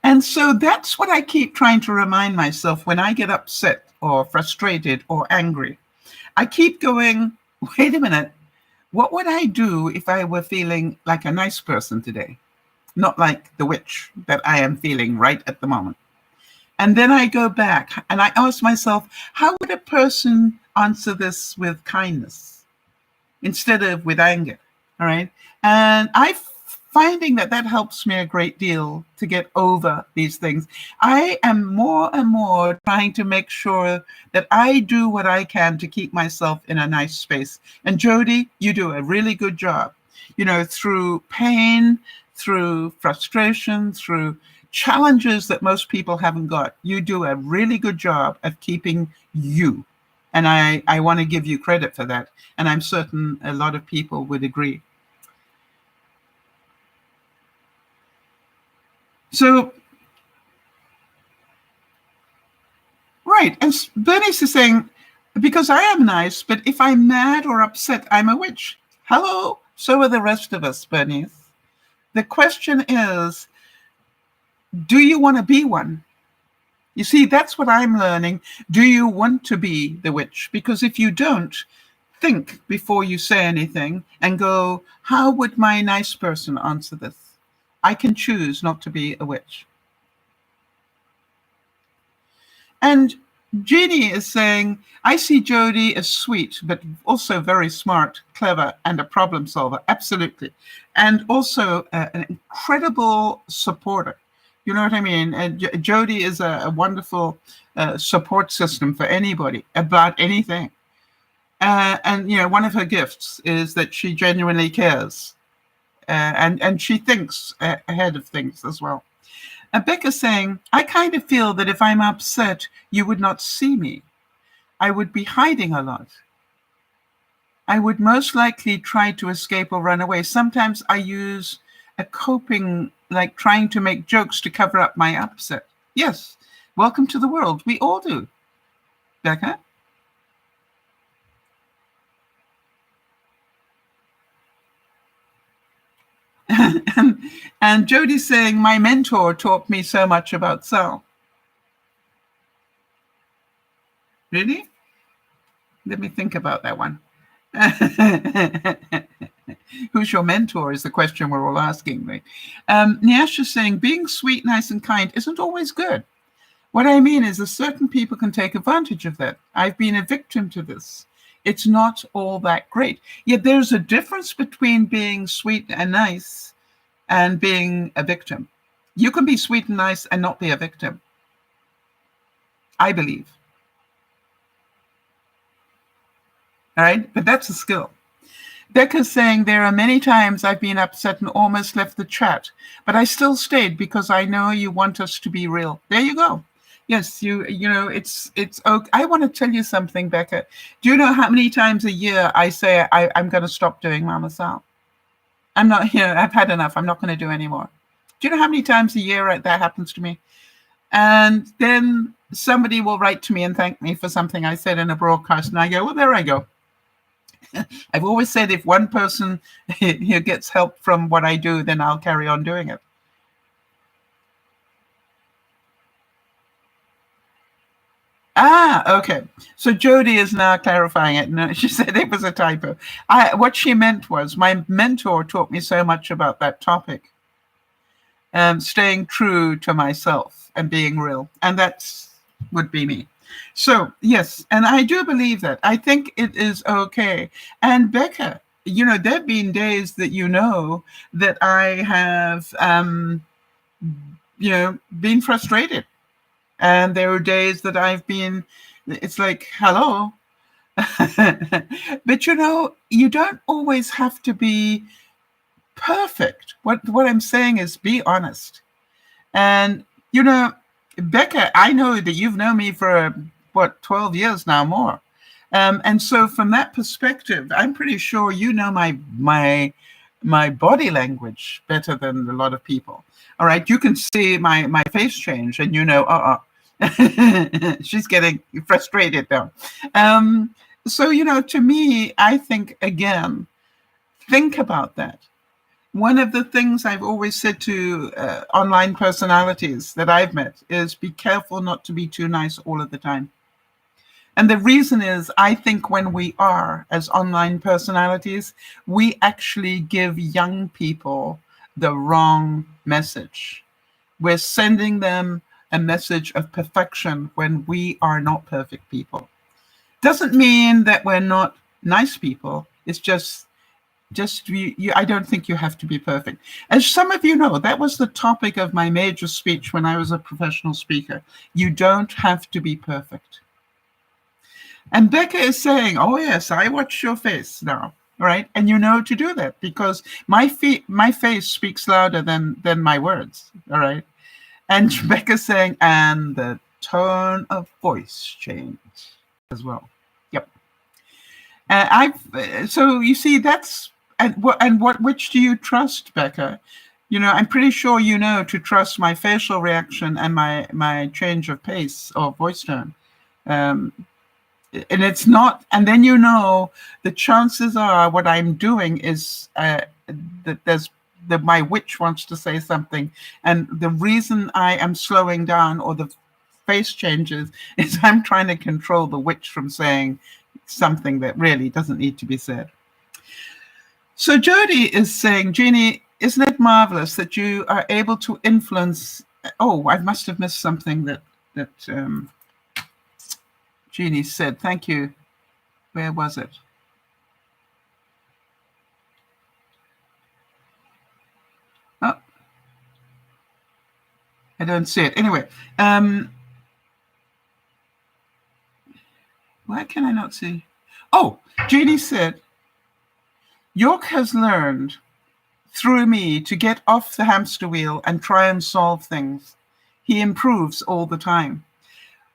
And so that's what I keep trying to remind myself when I get upset or frustrated or angry. I keep going, wait a minute, what would I do if I were feeling like a nice person today? Not like the witch that I am feeling right at the moment. And then I go back and I ask myself, how would a person answer this with kindness instead of with anger? All right. And I'm finding that helps me a great deal to get over these things. I am more and more trying to make sure that I do what I can to keep myself in a nice space. And Jodi, you do a really good job, you know, through pain, through frustration, through challenges that most people haven't got. You do a really good job of keeping you. And I want to give you credit for that. And I'm certain a lot of people would agree. So, right. And Bernice is saying, because I am nice, but if I'm mad or upset, I'm a witch. Hello. So are the rest of us, Bernice. The question is, do you want to be one? You see, that's what I'm learning. Do you want to be the witch? Because if you don't, think before you say anything and go, how would my nice person answer this? I can choose not to be a witch. And Jeannie is saying, I see Jodi as sweet, but also very smart, clever, and a problem solver. Absolutely. And also an incredible supporter. You know what I mean? Jodi is a wonderful support system for anybody about anything. And, you know, one of her gifts is that she genuinely cares. And she thinks ahead of things as well. Becca's saying, I kind of feel that if I'm upset, you would not see me. I would be hiding a lot. I would most likely try to escape or run away. Sometimes I use a coping, like trying to make jokes to cover up my upset. Yes, welcome to the world. We all do, Becca. and Jodi's saying, my mentor taught me so much about Sal. Really? Let me think about that one. Who's your mentor is the question we're all asking, right? Nyash is saying, being sweet, nice, and kind isn't always good. What I mean is that certain people can take advantage of that. I've been a victim to this. It's not all that great. Yet there's a difference between being sweet and nice and being a victim. You can be sweet and nice and not be a victim, I believe. All right, but that's a skill. Becca's saying, there are many times I've been upset and almost left the chat, but I still stayed because I know you want us to be real. There you go. Yes, you know, it's okay. I want to tell you something, Becca. Do you know how many times a year I say I'm going to stop doing Mama Sal? I'm not here. I've had enough. I'm not going to do anymore. Do you know how many times a year that happens to me? And then somebody will write to me and thank me for something I said in a broadcast, and I go, well, there I go. I've always said if one person here gets help from what I do, then I'll carry on doing it. Okay. So Jodi is now clarifying it. No, she said it was a typo. What she meant was, my mentor taught me so much about that topic. Staying true to myself and being real. And that would be me. So, yes, and I do believe that. I think it is okay. And Becca, you know, there have been days that you know that I have, you know, been frustrated. And there are days that I've been, it's like, hello. But, you know, you don't always have to be perfect. What I'm saying is be honest. And, you know, Becca, I know that you've known me for, 12 years now, more. And so from that perspective, I'm pretty sure you know my body language better than a lot of people. All right, you can see my face change and you know, she's getting frustrated now. So, you know, to me, I think, again, think about that. One of the things I've always said to online personalities that I've met is be careful not to be too nice all of the time. And the reason is, I think when we are, as online personalities, we actually give young people the wrong message. We're sending them a message of perfection when we are not perfect people. Doesn't mean that we're not nice people. It's just I don't think you have to be perfect. As some of you know, that was the topic of my major speech when I was a professional speaker. You don't have to be perfect. And Becca is saying, oh yes, I watch your face now, right? And you know to do that because my face speaks louder than my words, all right? And Becca's saying, and the tone of voice change as well. Yep. So you see, that's, which do you trust, Becca? You know, I'm pretty sure you know to trust my facial reaction and my change of pace or voice tone. And it's not, and then you know the chances are what I'm doing is that my witch wants to say something, and the reason I am slowing down or the face changes is I'm trying to control the witch from saying something that really doesn't need to be said. So Jodi is saying, Jeannie, isn't it marvelous that you are able to influence? Oh, I must have missed something that Jeannie said, thank you. Where was it? Oh, I don't see it. Anyway, why can I not see? Oh, Jeannie said, York has learned through me to get off the hamster wheel and try and solve things. He improves all the time.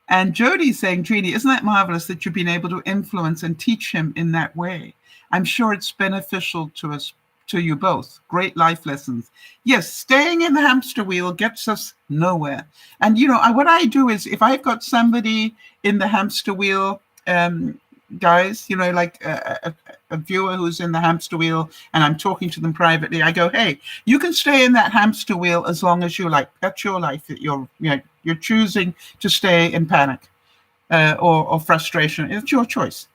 And Jodi's saying, Jeannie, isn't that marvelous that you've been able to influence and teach him in that way? I'm sure it's beneficial to us, to you both. Great life lessons. Yes, staying in the hamster wheel gets us nowhere. And, you know, what I do is if I've got somebody in the hamster wheel, guys, you know, like a viewer who's in the hamster wheel and I'm talking to them privately, I go, hey, you can stay in that hamster wheel as long as you like. That's your life. That you're choosing to stay in panic or frustration. It's your choice.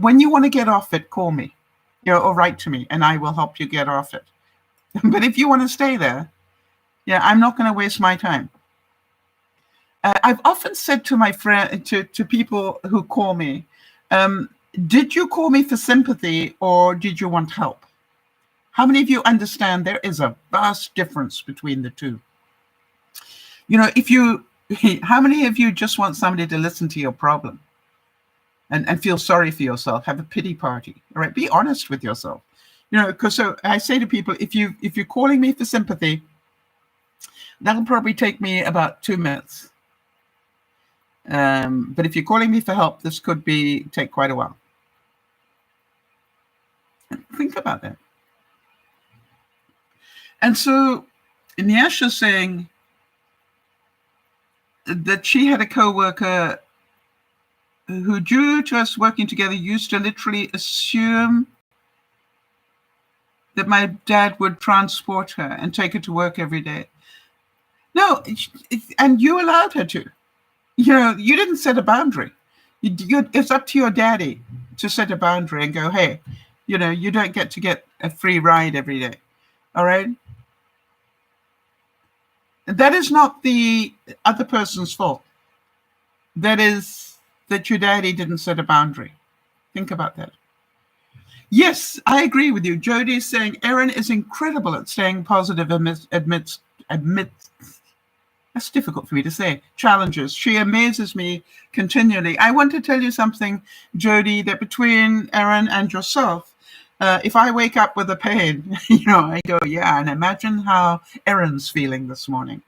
When you want to get off it, call me, or write to me, and I will help you get off it. But if you want to stay there, I'm not going to waste my time. I've often said to my friend, to people who call me, did you call me for sympathy or did you want help? How many of you understand there is a vast difference between the two? You know, how many of you just want somebody to listen to your problem and feel sorry for yourself, have a pity party, all right? Be honest with yourself. You know, because so I say to people, if you're calling me for sympathy, that'll probably take me about 2 minutes. But if you're calling me for help, this could take quite a while. Think about that. And so Nyasha's saying that she had a co-worker who, due to us working together, used to literally assume that my dad would transport her and take her to work every day. No, and you allowed her to. You know, you didn't set a boundary. It's up to your daddy to set a boundary and go, hey, you know, you don't get to get a free ride every day. All right? That is not the other person's fault. That is that your daddy didn't set a boundary. Think about that. Yes, I agree with you. Jodi is saying Erin is incredible at staying positive amidst that's difficult for me to say, challenges. She amazes me continually. I want to tell you something, Jodi, that between Erin and yourself, if I wake up with a pain, you know, I go, yeah, and imagine how Erin's feeling this morning.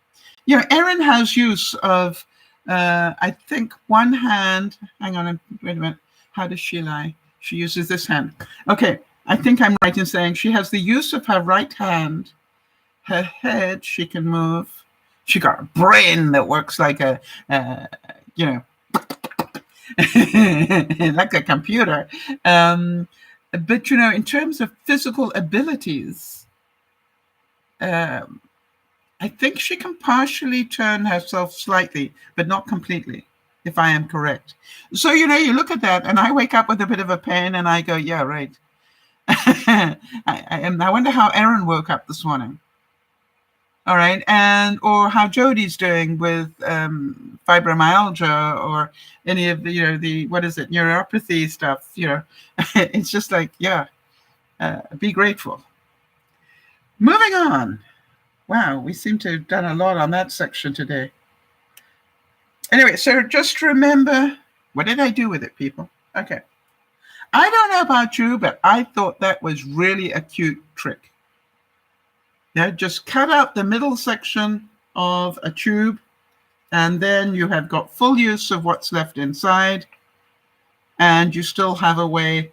You know, Erin has use of, I think, one hand. Hang on, wait a minute. How does she lie? She uses this hand. Okay, I think I'm right in saying she has the use of her right hand. Her head, she can move. She got a brain that works like a, you know, like a computer. But, you know, in terms of physical abilities, I think she can partially turn herself slightly, but not completely, if I am correct. So, you know, you look at that and I wake up with a bit of a pain and I go, yeah, right. I wonder how Erin woke up this morning. All right, or how Jodi's doing with fibromyalgia or any of the, you know, the, what is it, neuropathy stuff, you know. It's just like, yeah, be grateful. Moving on. Wow, we seem to have done a lot on that section today. Anyway, so just remember, what did I do with it, people? Okay. I don't know about you, but I thought that was really a cute trick. Now, just cut out the middle section of a tube, and then you have got full use of what's left inside, and you still have a way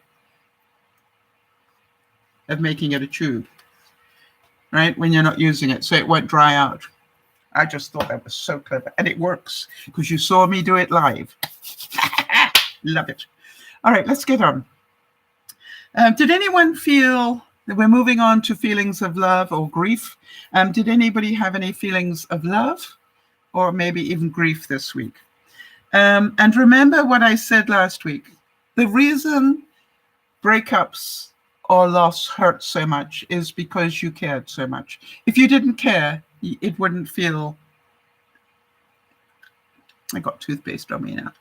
of making it a tube, right, when you're not using it, so it won't dry out. I just thought that was so clever, and it works, because you saw me do it live. Love it. All right, let's get on. Did anyone feel... We're moving on to feelings of love or grief. Did anybody have any feelings of love or maybe even grief this week? And remember what I said last week. The reason breakups or loss hurt so much is because you cared so much. If you didn't care, it wouldn't feel... I got toothpaste on me now.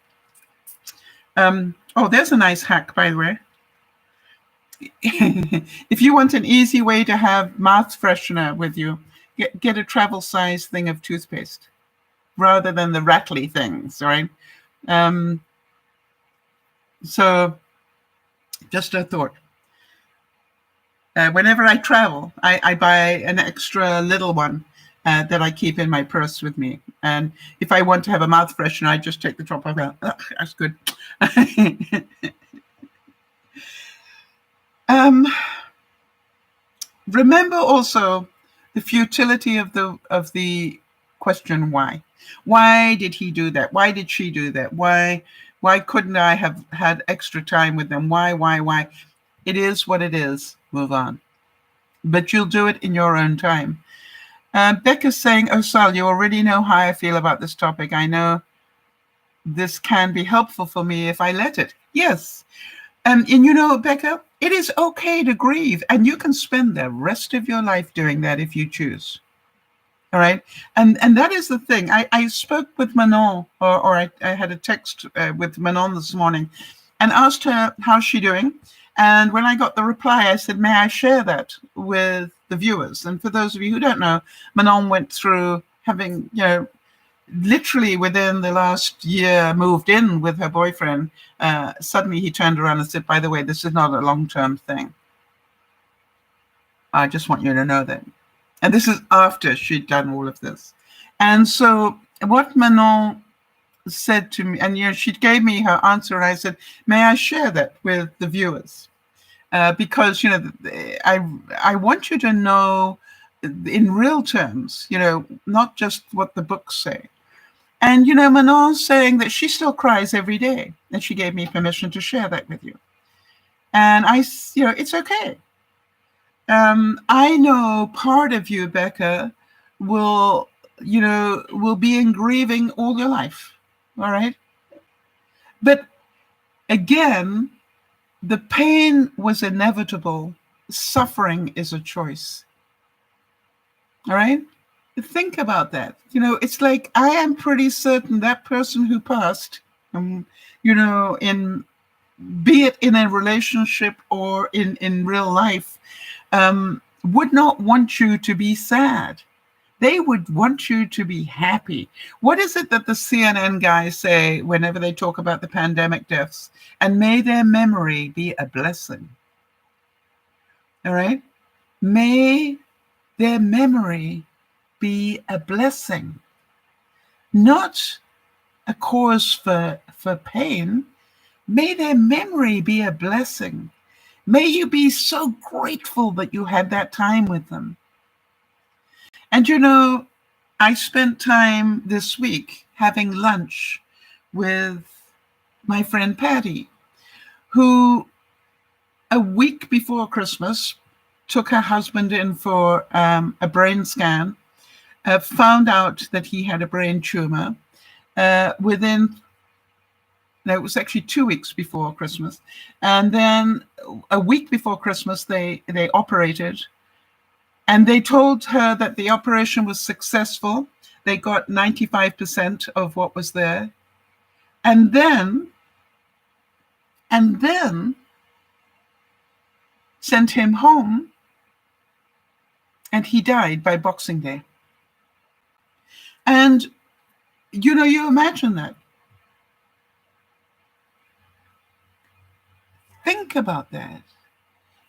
Oh, there's a nice hack, by the way. If you want an easy way to have mouth freshener with you, get a travel size thing of toothpaste rather than the rattly things, right? So just a thought. Whenever I travel, I buy an extra little one that I keep in my purse with me. And if I want to have a mouth freshener, I just take the top off. That's good. Remember also the futility of the question why. Why did he do that? Why did she do that? Why couldn't I have had extra time with them? Why? It is what it is. Move on. But you'll do it in your own time. Becca's saying, "Oh, Sal, you already know how I feel about this topic. I know this can be helpful for me if I let it." Yes. And you know, Becca, it is okay to grieve, and you can spend the rest of your life doing that if you choose. All right. And that is the thing. I spoke with Manon, or I had a text with Manon this morning and asked her how's she doing. And when I got the reply, I said, may I share that with the viewers? And for those of you who don't know, Manon went through having, literally within the last year moved in with her boyfriend. Suddenly he turned around and said, by the way, this is not a long-term thing. I just want you to know that. And this is after she'd done all of this. And so what Manon said to me, and she gave me her answer, and I said, may I share that with the viewers? Because I want you to know in real terms, not just what the books say. And Manon's saying that she still cries every day, and she gave me permission to share that with you. And it's okay. I know part of you, Becca, will be in grieving all your life. All right. But again, the pain was inevitable. Suffering is a choice. All right. Think about that. It's like, I am pretty certain that person who passed, be it in a relationship or in real life, would not want you to be sad. They would want you to be happy. What is it that the CNN guys say whenever they talk about the pandemic deaths? And may their memory be a blessing. All right? May their memory be a blessing, not a cause for pain. May their memory be a blessing. May you be so grateful that you had that time with them. And I spent time this week having lunch with my friend Patty, who a week before Christmas took her husband in for a brain scan, found out that he had a brain tumor. It was actually 2 weeks before Christmas. And then a week before Christmas, they operated. And they told her that the operation was successful. They got 95% of what was there. And then sent him home. And he died by Boxing Day. And, you imagine that. Think about that.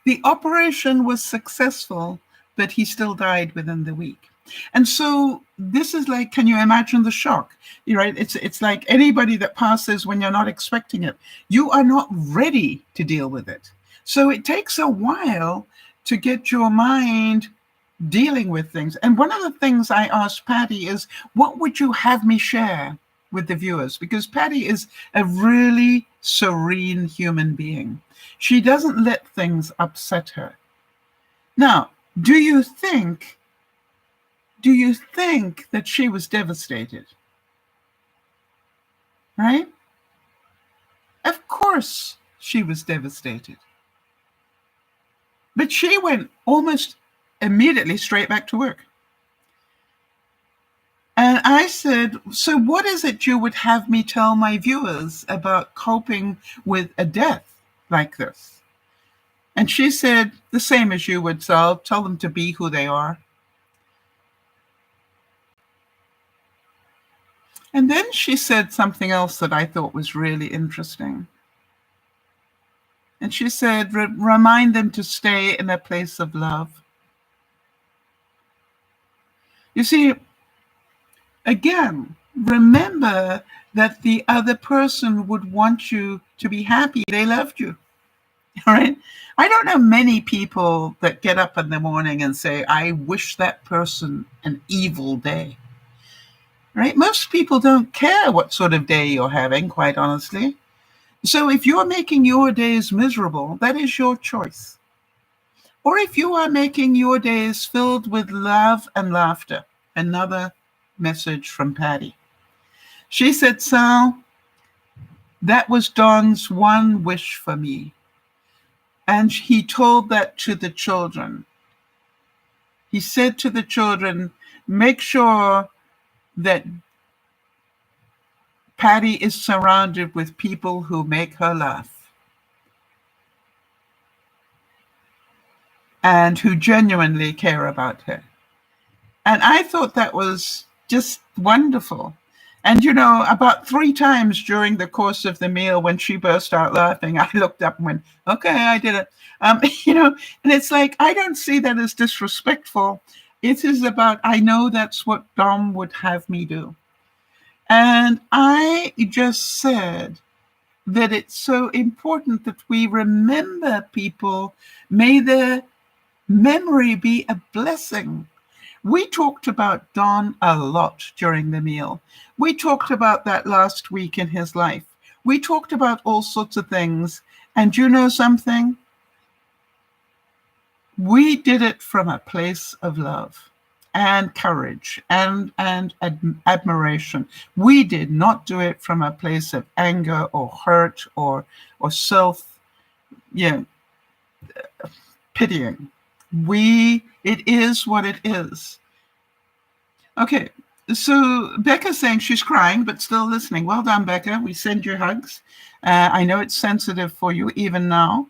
The operation was successful, but he still died within the week. And so this is like, can you imagine the shock? Right? It's like anybody that passes when you're not expecting it. You are not ready to deal with it. So it takes a while to get your mind dealing with things. And one of the things I asked Patty is, what would you have me share with the viewers? Because Patty is a really serene human being. She doesn't let things upset her. Now, do you think that she was devastated? Right? Of course she was devastated. But she went almost immediately straight back to work. And I said, so what is it you would have me tell my viewers about coping with a death like this? And she said, the same as you would, Sal, tell them to be who they are. And then she said something else that I thought was really interesting. And she said, remind them to stay in a place of love. You see, again, remember that the other person would want you to be happy. They loved you. All right. I don't know many people that get up in the morning and say, I wish that person an evil day. Right? Most people don't care what sort of day you're having, quite honestly. So if you're making your days miserable, that is your choice. Or if you are making your days filled with love and laughter, another message from Patty. She said, Sal, that was Don's one wish for me. And he told that to the children. He said to the children, make sure that Patty is surrounded with people who make her laugh and who genuinely care about her. And I thought that was just wonderful. And, you know, about 3 times during the course of the meal, when she burst out laughing, I looked up and went, okay, I did it. You know, and it's like, I don't see that as disrespectful. It is about, I know that's what Dom would have me do. And I just said that it's so important that we remember people. May their memory be a blessing. We talked about Don a lot during the meal. We talked about that last week in his life. We talked about all sorts of things. And you know something? We did it from a place of love and courage and admiration. We did not do it from a place of anger or hurt or self, pitying. It is what it is. Okay, so Becca's saying she's crying but still listening. Well done, Becca. We send you hugs. I know it's sensitive for you even now.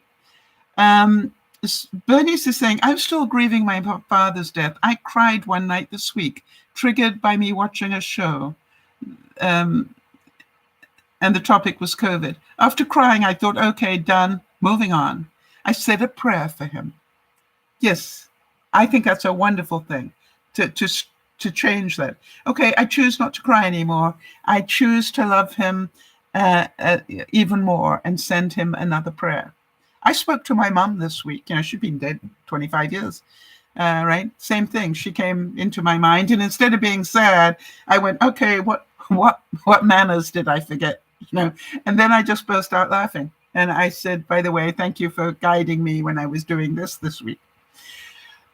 Bernice is saying, I'm still grieving my father's death. I cried one night this week, triggered by me watching a show. And the topic was COVID. After crying, I thought, okay, done, moving on. I said a prayer for him. Yes, I think that's a wonderful thing to change that. Okay, I choose not to cry anymore. I choose to love him even more and send him another prayer. I spoke to my mom this week. You know, she'd been dead 25 years, right? Same thing. She came into my mind, and instead of being sad, I went, okay, what manners did I forget? You know, and then I just burst out laughing. And I said, by the way, thank you for guiding me when I was doing this week.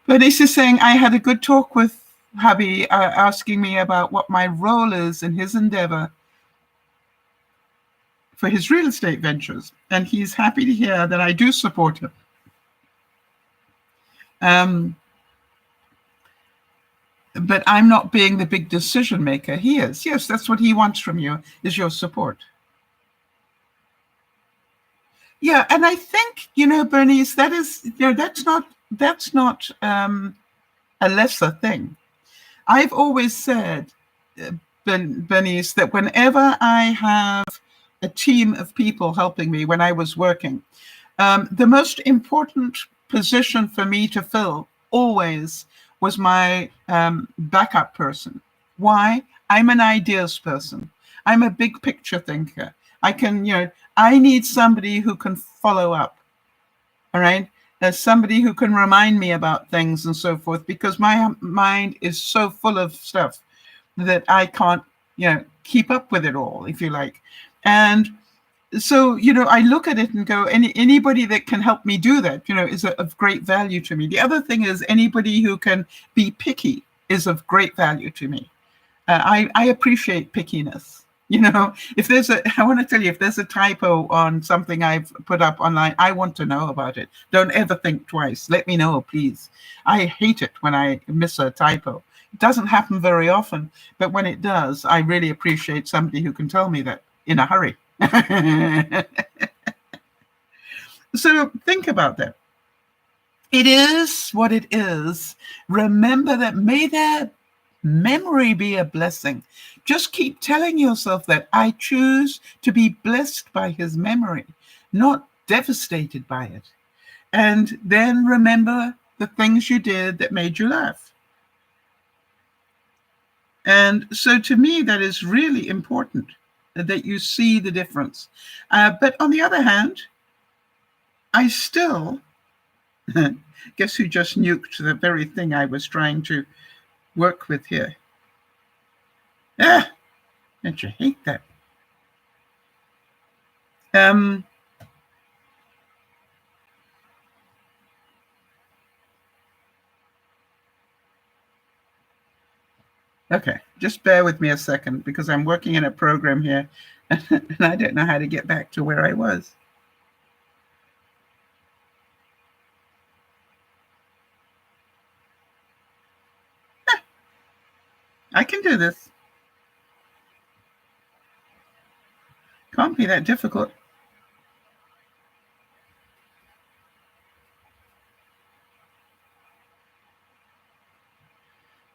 But is saying, I had a good talk with hubby asking me about what my role is in his endeavor for his real estate ventures. And he's happy to hear that I do support him. But I'm not being the big decision maker. He is. Yes, that's what he wants from you, is your support. Yeah, and I think, you know, Bernice, that is, you know, that's not a lesser thing. I've always said, Bernice, that whenever I have a team of people helping me when I was working, the most important position for me to fill always was my backup person. Why? I'm an ideas person. I'm a big picture thinker. I can, you know, I need somebody who can follow up. All right. There's somebody who can remind me about things and so forth, because my mind is so full of stuff that I can't, you know, keep up with it all, if you like. And so, you know, I look at it and go, anybody that can help me do that, you know, is of great value to me. The other thing is anybody who can be picky is of great value to me. I appreciate pickiness. You know, I want to tell you, if there's a typo on something I've put up online, I want to know about it. Don't ever think twice. Let me know, please. I hate it when I miss a typo. It doesn't happen very often, but when it does, I really appreciate somebody who can tell me that in a hurry. So think about that. It is what it is. Remember that. May that memory be a blessing. Just keep telling yourself that I choose to be blessed by his memory, not devastated by it. And then remember the things you did that made you laugh. And so to me, that is really important, that you see the difference. But on the other hand, I still, guess who just nuked the very thing I was trying to work with here? Don't you hate that? Okay, just bear with me a second because I'm working in a program here and I don't know how to get back to where I was. I can do this. Can't be that difficult.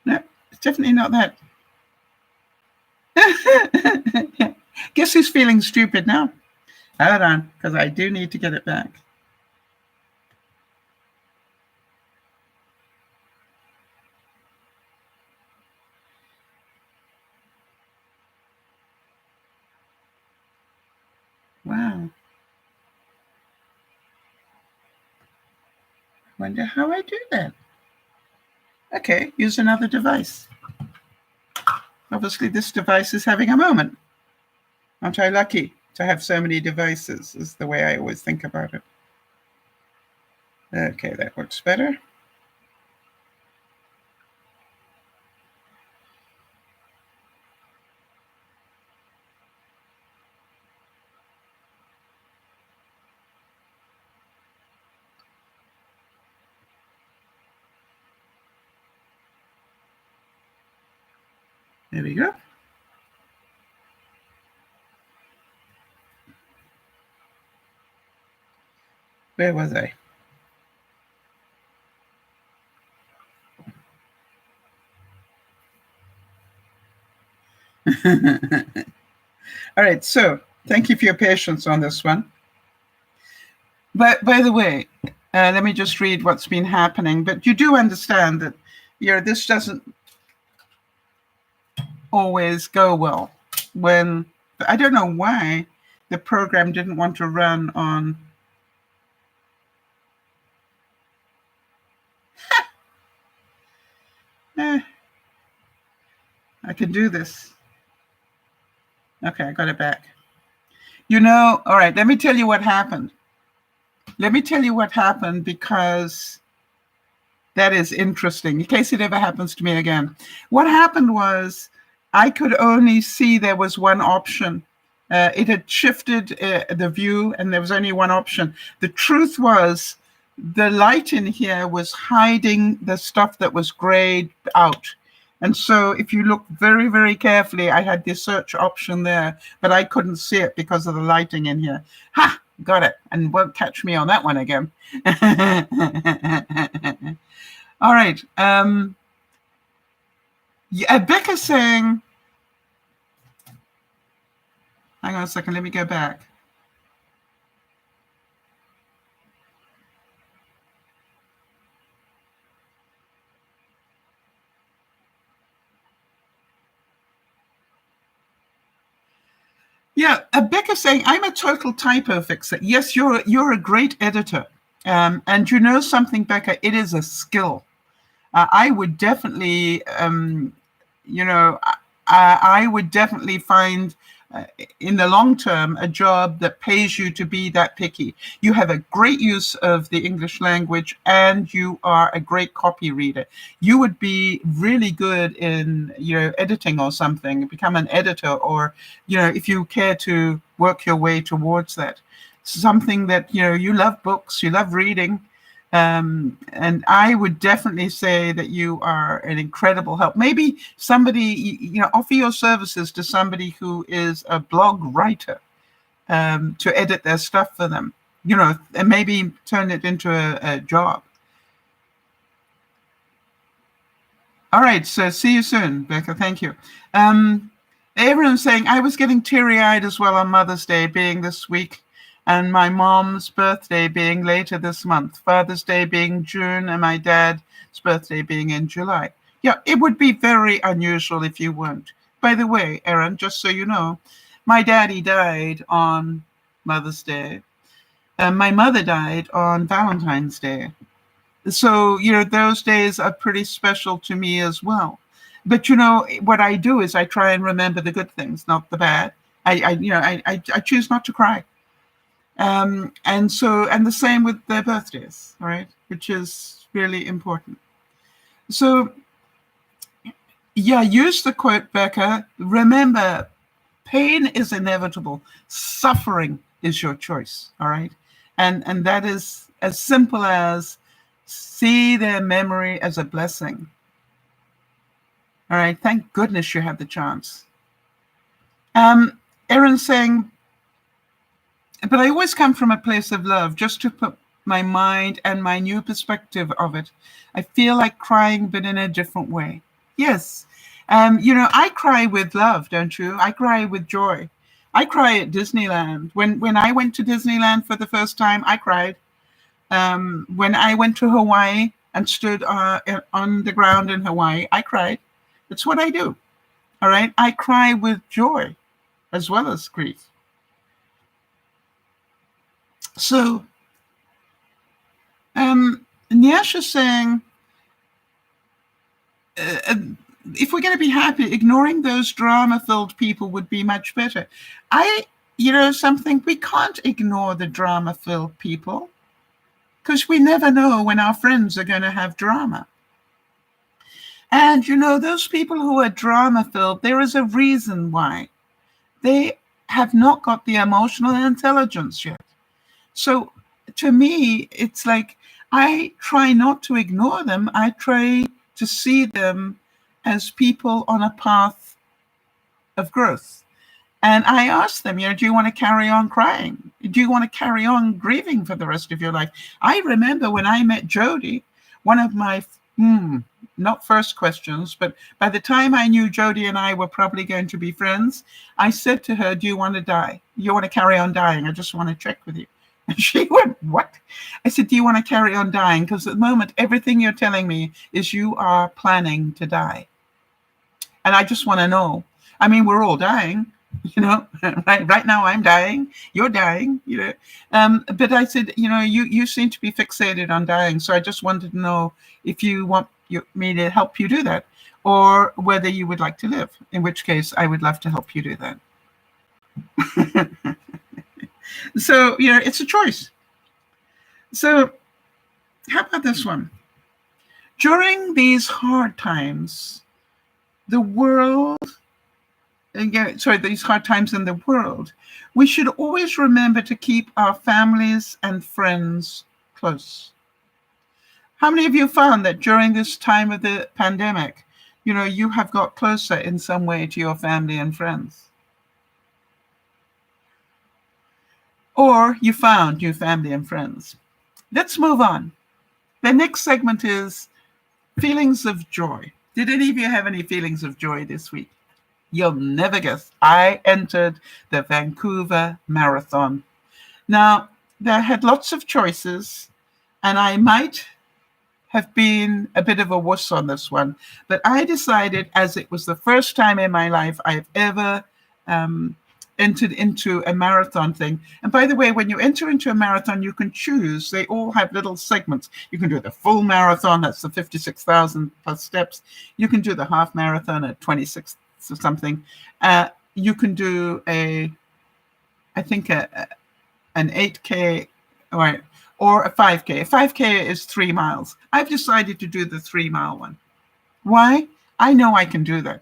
No, it's definitely not that. Guess who's feeling stupid now? Hold on, because I do need to get it back. Wow. Wonder how I do that. Okay, use another device. Obviously, this device is having a moment. Aren't I lucky to have so many devices, is the way I always think about it. Okay, that works better. There we go. Where was I? All right, so thank you for your patience on this one. But by the way, let me just read what's been happening. But you do understand that this doesn't always go well. When I don't know why the program didn't want to run on. I can do this. Okay, I got it back. All right, let me tell you what happened. Let me tell you what happened because that is interesting, in case it ever happens to me again. What happened was I could only see there was one option. It had shifted the view and there was only one option. The truth was the light in here was hiding the stuff that was grayed out. And so if you look very, very carefully, I had the search option there, but I couldn't see it because of the lighting in here. Ha! Got it. And won't catch me on that one again. All right. Becca's saying, hang on a second, let me go back. Yeah, Becca's saying, I'm a total typo fixer. Yes, you're a great editor. And you know something, Becca, it is a skill. I would definitely, I would definitely find in the long term a job that pays you to be that picky. You have a great use of the English language and you are a great copy reader. You would be really good in, editing or something, become an editor, or, if you care to work your way towards that. Something that, you love books, you love reading. And I would definitely say that you are an incredible help. Maybe somebody, offer your services to somebody who is a blog writer, to edit their stuff for them, and maybe turn it into a job. All right, so see you soon, Becca. Thank you. Everyone's saying I was getting teary-eyed as well on Mother's Day being this week, and my mom's birthday being later this month, Father's Day being June, and my dad's birthday being in July. Yeah, it would be very unusual if you weren't. By the way, Erin, just so you know, my daddy died on Mother's Day, and my mother died on Valentine's Day. So, those days are pretty special to me as well. But, what I do is I try and remember the good things, not the bad. I choose not to cry. And the same with their birthdays, all right, which is really important. So, yeah, use the quote, Becca. Remember, pain is inevitable. Suffering is your choice, all right? And that is as simple as see their memory as a blessing. All right, thank goodness you had the chance. Erin's saying, but I always come from a place of love, just to put my mind and my new perspective of it. I feel like crying, but in a different way. Yes. I cry with love, don't you? I cry with joy. I cry at Disneyland. When I went to Disneyland for the first time, I cried. When I went to Hawaii and stood on the ground in Hawaii, I cried. That's what I do. All right. I cry with joy as well as grief. So, Nyash is saying, if we're going to be happy, ignoring those drama-filled people would be much better. Something, we can't ignore the drama-filled people, because we never know when our friends are going to have drama. And, those people who are drama-filled, there is a reason why. They have not got the emotional intelligence yet. So, to me, it's like I try not to ignore them. I try to see them as people on a path of growth. And I ask them, do you want to carry on crying? Do you want to carry on grieving for the rest of your life? I remember when I met Jodi, one of my, not first questions, but by the time I knew Jodi and I were probably going to be friends, I said to her, do you want to die? You want to carry on dying? I just want to check with you. And she went, what? I said, do you want to carry on dying? Because at the moment, everything you're telling me is you are planning to die. And I just want to know. I mean, we're all dying, right now I'm dying, you're dying, but I said, you seem to be fixated on dying. So I just wanted to know if you want me to help you do that, or whether you would like to live, in which case I would love to help you do that. So, it's a choice. So how about this one? During these hard times, these hard times in the world, we should always remember to keep our families and friends close. How many of you found that during this time of the pandemic, you have got closer in some way to your family and friends? Or you found new family and friends? Let's move on. The next segment is feelings of joy. Did any of you have any feelings of joy this week? You'll never guess. I entered the Vancouver Marathon. Now, there had lots of choices, and I might have been a bit of a wuss on this one, but I decided, as it was the first time in my life I've ever entered into a marathon thing. And by the way, when you enter into a marathon, you can choose. They all have little segments. You can do the full marathon, that's the 56,000 plus steps. You can do the half marathon at 26 or something. You can do an 8K or a 5K. A 5K is 3 miles. I've decided to do the 3-mile one. Why? I know I can do that.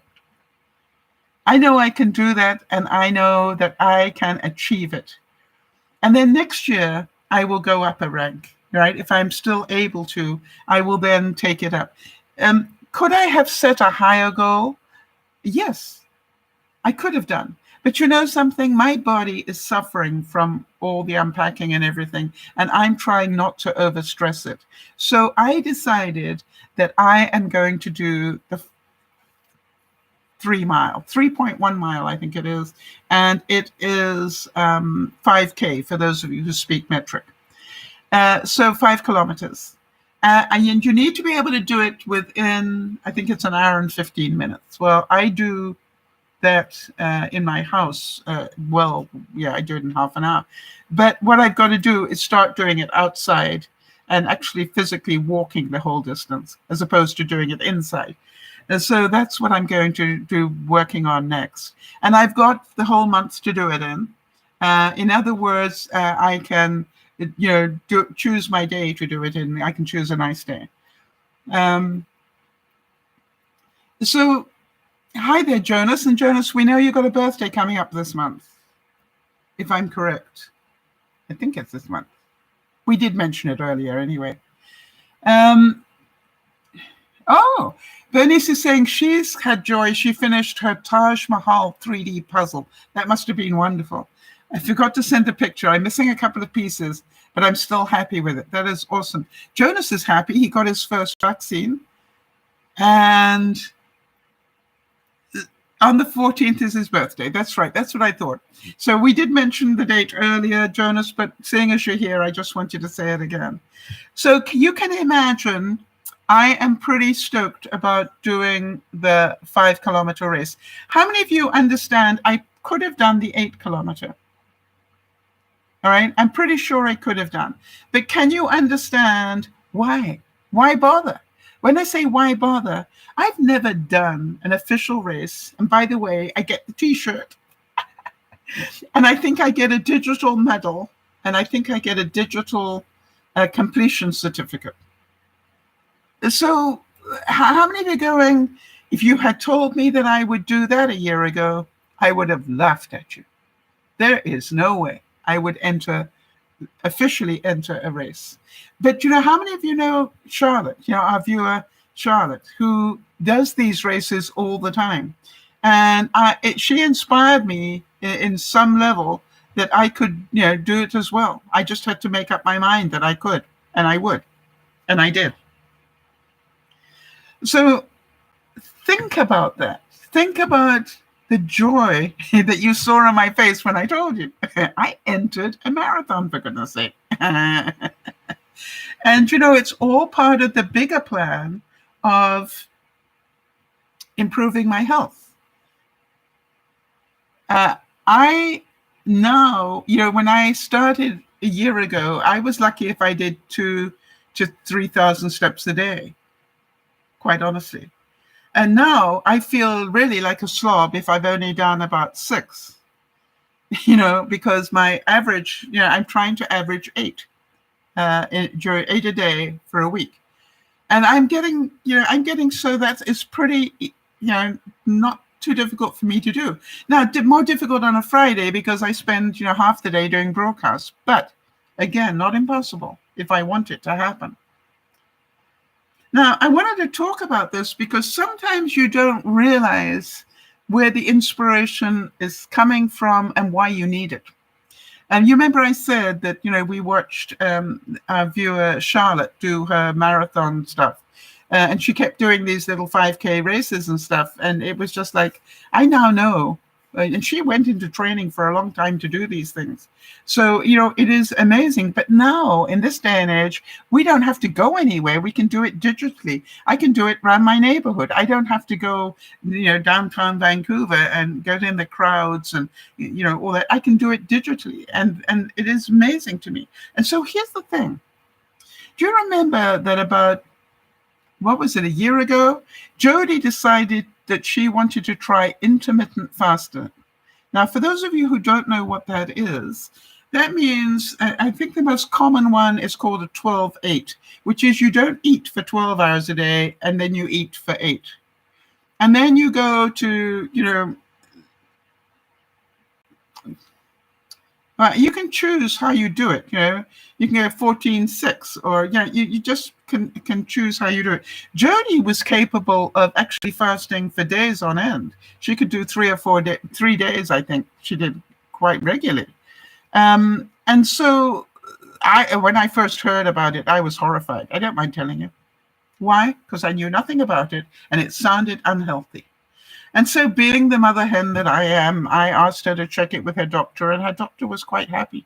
I know I can do that, and I know that I can achieve it. And then next year, I will go up a rank. right? If I'm still able to, I will then take it up. Could I have set a higher goal? Yes, I could have done. But you know something? My body is suffering from all the unpacking and everything, and I'm trying not to overstress it. So I decided that I am going to do the 3.1 mile, I think it is. And it is 5K for those of you who speak metric. So 5 kilometers. And you need to be able to do it within, I think it's an hour and 15 minutes. Well, I do that in my house. I do it in half an hour. But what I've got to do is start doing it outside and actually physically walking the whole distance, as opposed to doing it inside. And so that's what I'm going to do, working on next. And I've got the whole month to do it in. In other words, I can, choose my day to do it in. I can choose a nice day. So, hi there, Jonas. And Jonas, we know you've got a birthday coming up this month, if I'm correct. I think it's this month. We did mention it earlier anyway. Bernice is saying she's had joy. She finished her Taj Mahal 3D puzzle. That must have been wonderful. I forgot to send a picture. I'm missing a couple of pieces, but I'm still happy with it. That is awesome. Jonas is happy. He got his first vaccine. And on the 14th is his birthday. That's right. That's what I thought. So we did mention the date earlier, Jonas, but seeing as you're here, I just want you to say it again. So you can imagine I am pretty stoked about doing the 5 kilometer race. How many of you understand I could have done the 8 kilometer? All right. I'm pretty sure I could have done. But can you understand why? Why bother? When I say why bother, I've never done an official race. And by the way, I get the t-shirt. And I think I get a digital medal. And I think I get a digital completion certificate. So how many of you are going, if you had told me that I would do that a year ago, I would have laughed at you. There is no way I would officially enter a race. But how many of you know Charlotte, our viewer Charlotte, who does these races all the time? And she inspired me in some level that I could, do it as well. I just had to make up my mind that I could, and I would, and I did. So think about that. Think about the joy that you saw on my face when I told you. I entered a marathon, for goodness sake. And, it's all part of the bigger plan of improving my health. I now, when I started a year ago, I was lucky if I did 2,000 to 3,000 steps a day. Quite honestly. And now I feel really like a slob if I've only done about 6, because my average, I'm trying to average 8 during 8 a day for a week. And I'm getting so that it's pretty, not too difficult for me to do. Now, more difficult on a Friday because I spend, half the day doing broadcasts. But again, not impossible if I want it to happen. Now, I wanted to talk about this because sometimes you don't realize where the inspiration is coming from and why you need it. And you remember I said that, we watched our viewer Charlotte do her marathon stuff. And she kept doing these little 5K races and stuff. And it was just like, I now know. And she went into training for a long time to do these things. So, it is amazing. But now, in this day and age, we don't have to go anywhere. We can do it digitally. I can do it around my neighborhood. I don't have to go, downtown Vancouver and get in the crowds and, all that. I can do it digitally. And it is amazing to me. And so here's the thing. Do you remember that about, a year ago, Jodi decided that she wanted to try intermittent fasting. Now, for those of you who don't know what that is, that means, I think the most common one is called a 12-8, which is you don't eat for 12 hours a day, and then you eat for 8. And then you go to, You can choose how you do it. You can go 14-6, or you just can choose how you do it. Jodi was capable of actually fasting for days on end. She could do 3 days. I think she did quite regularly. And so, when I first heard about it, I was horrified. I don't mind telling you. Why? Because I knew nothing about it, and it sounded unhealthy. And so, being the mother hen that I am, I asked her to check it with her doctor, and her doctor was quite happy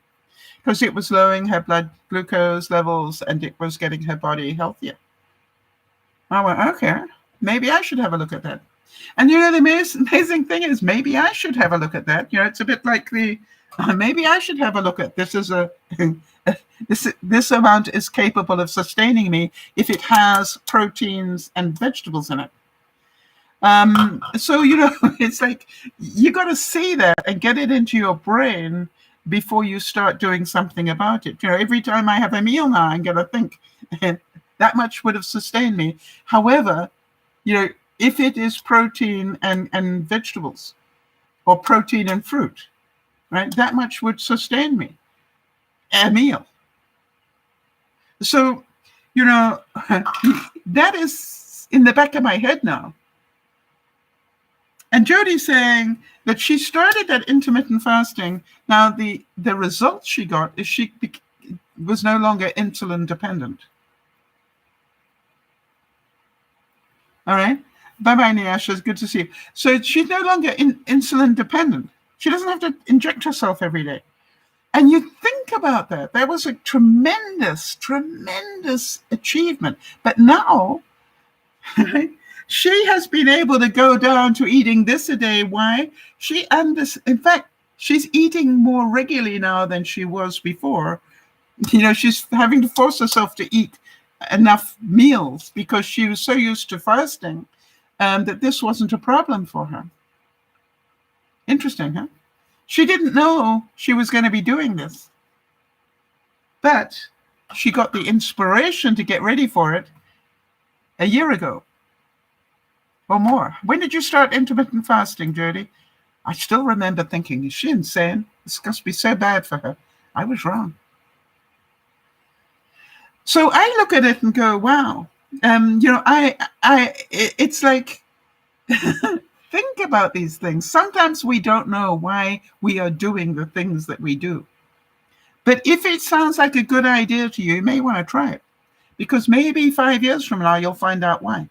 because it was lowering her blood glucose levels and it was getting her body healthier. I went, okay, maybe I should have a look at that. And the amazing thing is, maybe I should have a look at that. It's a bit like maybe I should have a look at this as this amount is capable of sustaining me if it has proteins and vegetables in it. So, it's like you got to see that and get it into your brain before you start doing something about it. Every time I have a meal now, I'm going to think that much would have sustained me. However, if it is protein and vegetables or protein and fruit, right, that much would sustain me a meal. So, that is in the back of my head now. And Jodi's saying that she started that intermittent fasting. Now, the result she got is she was no longer insulin dependent. All right. Bye-bye, Niasha. Good to see you. So she's no longer insulin dependent. She doesn't have to inject herself every day. And you think about that. That was a tremendous, tremendous achievement. But now, right, she has been able to go down to eating this a day. Why? In fact, she's eating more regularly now than she was before. She's having to force herself to eat enough meals because she was so used to fasting that this wasn't a problem for her. Interesting, huh? She didn't know she was going to be doing this. But she got the inspiration to get ready for it a year ago. Or more. When did you start intermittent fasting, Jodi? I still remember thinking, is she insane? This must be so bad for her. I was wrong. So I look at it and go, wow. It's like, think about these things. Sometimes we don't know why we are doing the things that we do. But if it sounds like a good idea to you, you may want to try it. Because maybe 5 years from now, you'll find out why.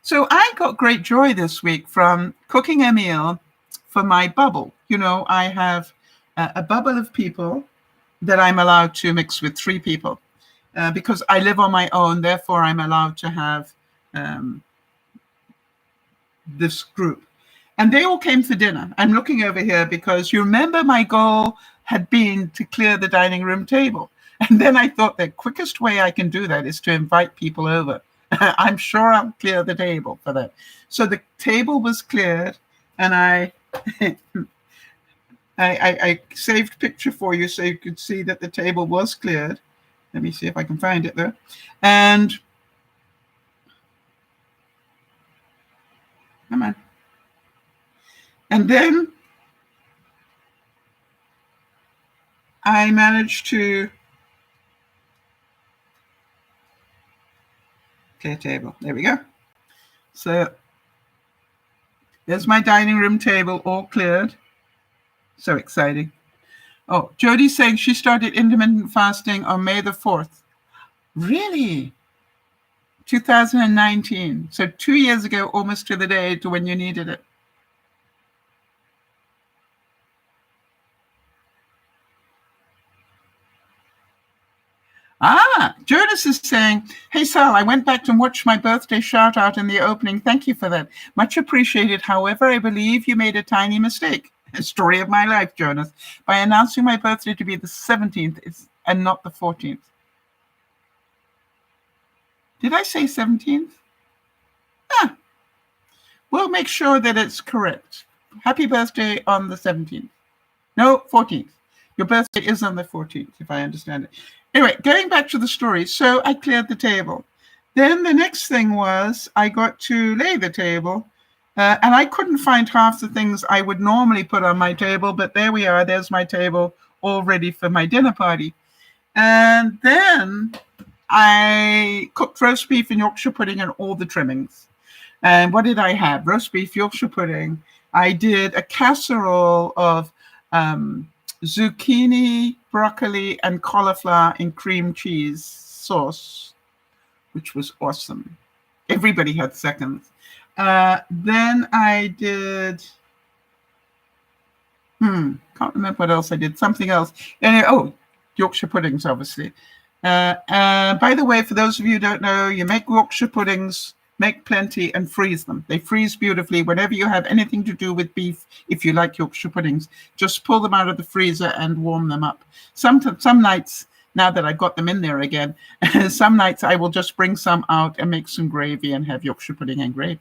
So I got great joy this week from cooking a meal for my bubble. I have a bubble of people that I'm allowed to mix with 3 people because I live on my own. Therefore, I'm allowed to have this group. And they all came for dinner. I'm looking over here because you remember my goal had been to clear the dining room table. And then I thought the quickest way I can do that is to invite people over. I'm sure I'll clear the table for that. So the table was cleared, and I saved picture for you so you could see that the table was cleared. Let me see if I can find it there. And come on. And then I managed to clear table. There we go. So there's my dining room table all cleared. So exciting. Oh, Jodi's saying she started intermittent fasting on May the 4th. Really? 2019. So 2 years ago, almost to the day to when you needed it. Jonas is saying, hey, Sal, I went back and watched my birthday shout out in the opening. Thank you for that. Much appreciated. However, I believe you made a tiny mistake. A story of my life, Jonas, by announcing my birthday to be the 17th and not the 14th. Did I say 17th? We'll make sure that it's correct. Happy birthday on the 17th. No, 14th. Your birthday is on the 14th, if I understand it. Anyway, going back to the story. So I cleared the table. Then the next thing was I got to lay the table. And I couldn't find half the things I would normally put on my table, but there we are. There's my table all ready for my dinner party. And then I cooked roast beef and Yorkshire pudding and all the trimmings. And what did I have? Roast beef, Yorkshire pudding. I did a casserole of zucchini, broccoli, and cauliflower in cream cheese sauce, which was awesome. Everybody had seconds. Then I did, can't remember what else I did. Something else. Anyway, Yorkshire puddings, obviously. By the way, for those of you who don't know, you make Yorkshire puddings, make plenty, and freeze them. They freeze beautifully. Whenever you have anything to do with beef, if you like Yorkshire puddings, just pull them out of the freezer and warm them up. Some nights, now that I've got them in there again, some nights I will just bring some out and make some gravy and have Yorkshire pudding and gravy.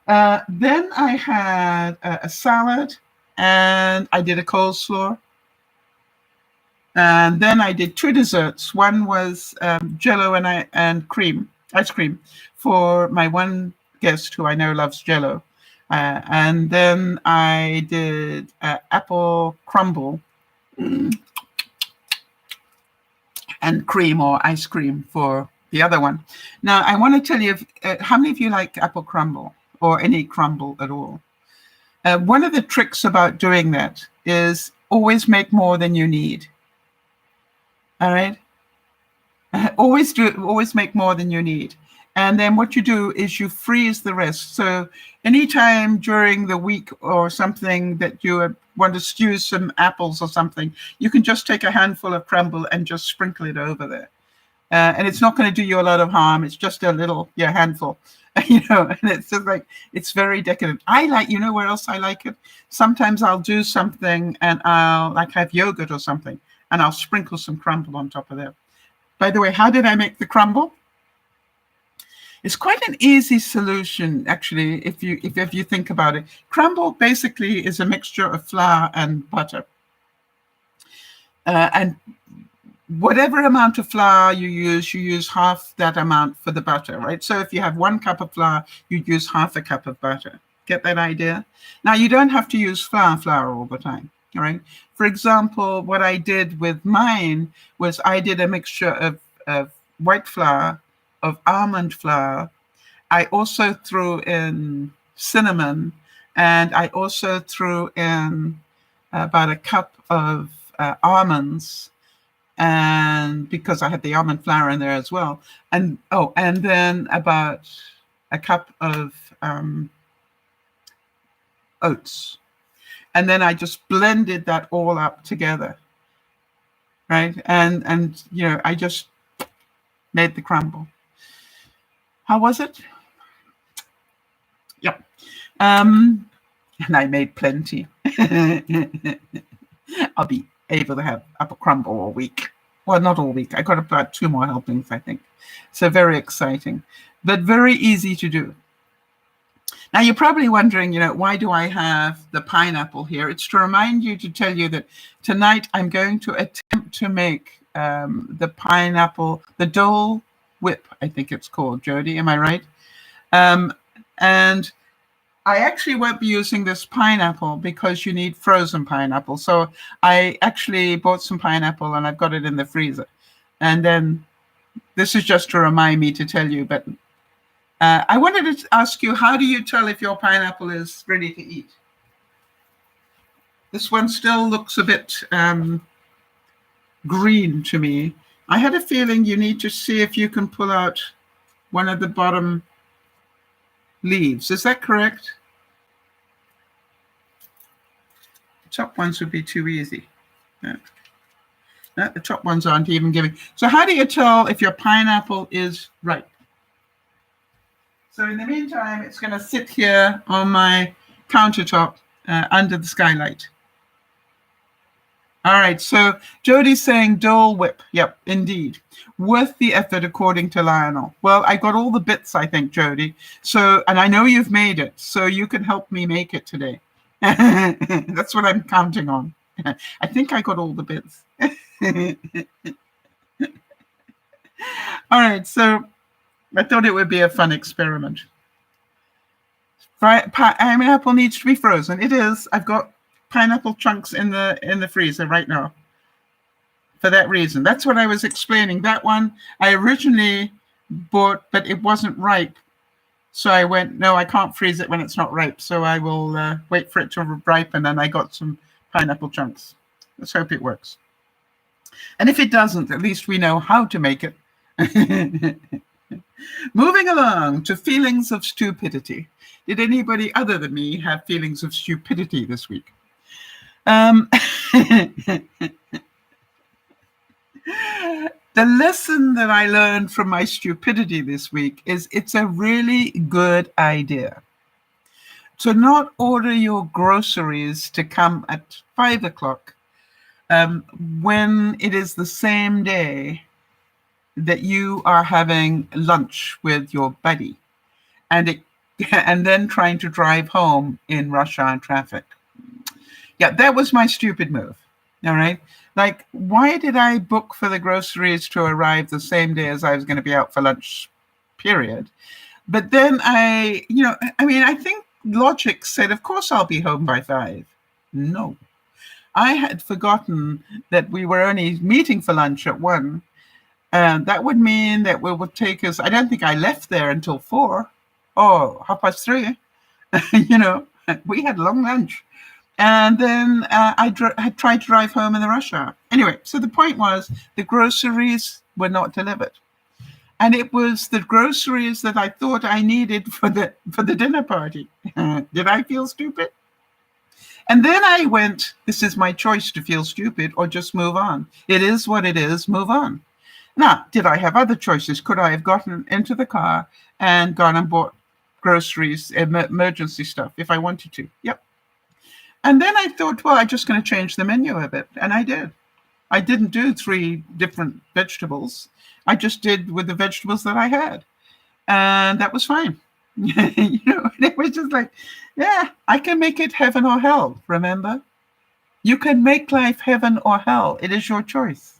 Then I had a salad, and I did a coleslaw. And then I did 2 desserts. One was Jello and ice cream, for my one guest who I know loves Jello. And then I did apple crumble and cream or ice cream for the other one. Now, I want to tell you, how many of you like apple crumble or any crumble at all? One of the tricks about doing that is always make more than you need. All right. Always make more than you need. And then what you do is you freeze the rest. So anytime during the week or something that you want to stew some apples or something, you can just take a handful of crumble and just sprinkle it over there. And it's not going to do you a lot of harm. It's just a little, handful, and it's just like, it's very decadent. I like, where else I like it? Sometimes I'll do something and I'll like have yogurt or something, and I'll sprinkle some crumble on top of that. By the way, how did I make the crumble? It's quite an easy solution, actually, if you think about it. Crumble basically is a mixture of flour and butter. And whatever amount of flour you use half that amount for the butter, right? So if you have 1 cup of flour, you use half a cup of butter. Get that idea? Now, you don't have to use flour all the time. All right. For example, what I did with mine was I did a mixture of white flour, of almond flour. I also threw in cinnamon, and I also threw in about a cup of almonds, and because I had the almond flour in there as well, and then about a cup of oats. And then I just blended that all up together, right? And I just made the crumble. How was it? Yep. And I made plenty. I'll be able to have apple crumble all week. Well, not all week. I got about 2 more helpings, I think. So very exciting, but very easy to do. Now, you're probably wondering, why do I have the pineapple here? It's to remind you, to tell you that tonight I'm going to attempt to make the pineapple, the Dole Whip, I think it's called, Jodi. Am I right? And I actually won't be using this pineapple because you need frozen pineapple. So I actually bought some pineapple and I've got it in the freezer. And then this is just to remind me to tell you, but I wanted to ask you, how do you tell if your pineapple is ready to eat? This one still looks a bit green to me. I had a feeling you need to see if you can pull out one of the bottom leaves. Is that correct? The top ones would be too easy. No, the top ones aren't even giving. So how do you tell if your pineapple is ripe? So in the meantime, it's going to sit here on my countertop under the skylight. All right, so Jodi's saying Dole Whip. Yep, indeed. Worth the effort, according to Lionel. Well, I got all the bits, I think, Jodi. So, and I know you've made it, so you can help me make it today. That's what I'm counting on. I think I got all the bits. All right, so I thought it would be a fun experiment. Pineapple needs to be frozen. It is. I've got pineapple chunks in the freezer right now. For that reason. That's what I was explaining. That one I originally bought, but it wasn't ripe. So I went, no, I can't freeze it when it's not ripe. So I will wait for it to ripen. And I got some pineapple chunks. Let's hope it works. And if it doesn't, at least we know how to make it. Moving along to feelings of stupidity. Did anybody other than me have feelings of stupidity this week? The lesson that I learned from my stupidity this week is it's a really good idea to not order your groceries to come at 5 o'clock when it is the same day that you are having lunch with your buddy and then trying to drive home in rush hour traffic. Yeah, that was my stupid move. All right. Like, why did I book for the groceries to arrive the same day as I was going to be out for lunch, period? But then I think logic said, of course I'll be home by 5. No. I had forgotten that we were only meeting for lunch at 1. And that would mean that it would take us, I don't think I left there until 4 or 3:30. We had long lunch. And then I had tried to drive home in the rush hour. Anyway, so the point was the groceries were not delivered. And it was the groceries that I thought I needed for the dinner party. Did I feel stupid? And then I went, this is my choice to feel stupid or just move on. It is what it is, move on. Now, did I have other choices? Could I have gotten into the car and gone and bought groceries, emergency stuff if I wanted to? Yep. And then I thought, well, I'm just going to change the menu a bit. And I did. I didn't do 3 different vegetables. I just did with the vegetables that I had. And that was fine. It was just like, yeah, I can make it heaven or hell, remember? You can make life heaven or hell. It is your choice.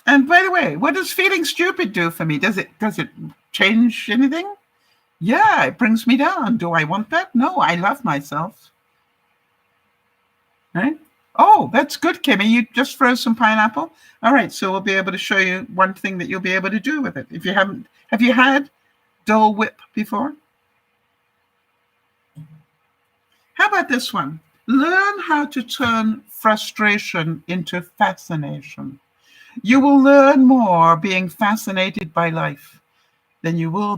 And by the way, what does feeling stupid do for me? Does it change anything? Yeah, it brings me down. Do I want that? No, I love myself. Right? Oh, that's good, Kimmy. You just froze some pineapple. All right, so we'll be able to show you one thing that you'll be able to do with it. If you haven't, have you had Dole Whip before? How about this one? Learn how to turn frustration into fascination. You will learn more being fascinated by life than you will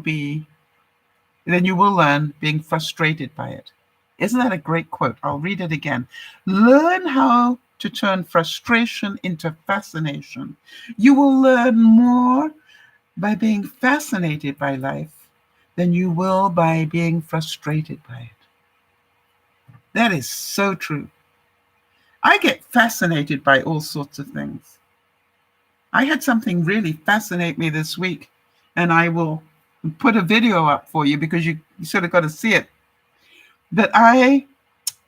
learn being frustrated by it. Isn't that a great quote? I'll read it again. Learn how to turn frustration into fascination. You will learn more by being fascinated by life than you will by being frustrated by it. That is so true. I get fascinated by all sorts of things. I had something really fascinate me this week, and I will put a video up for you because you sort of got to see it. But I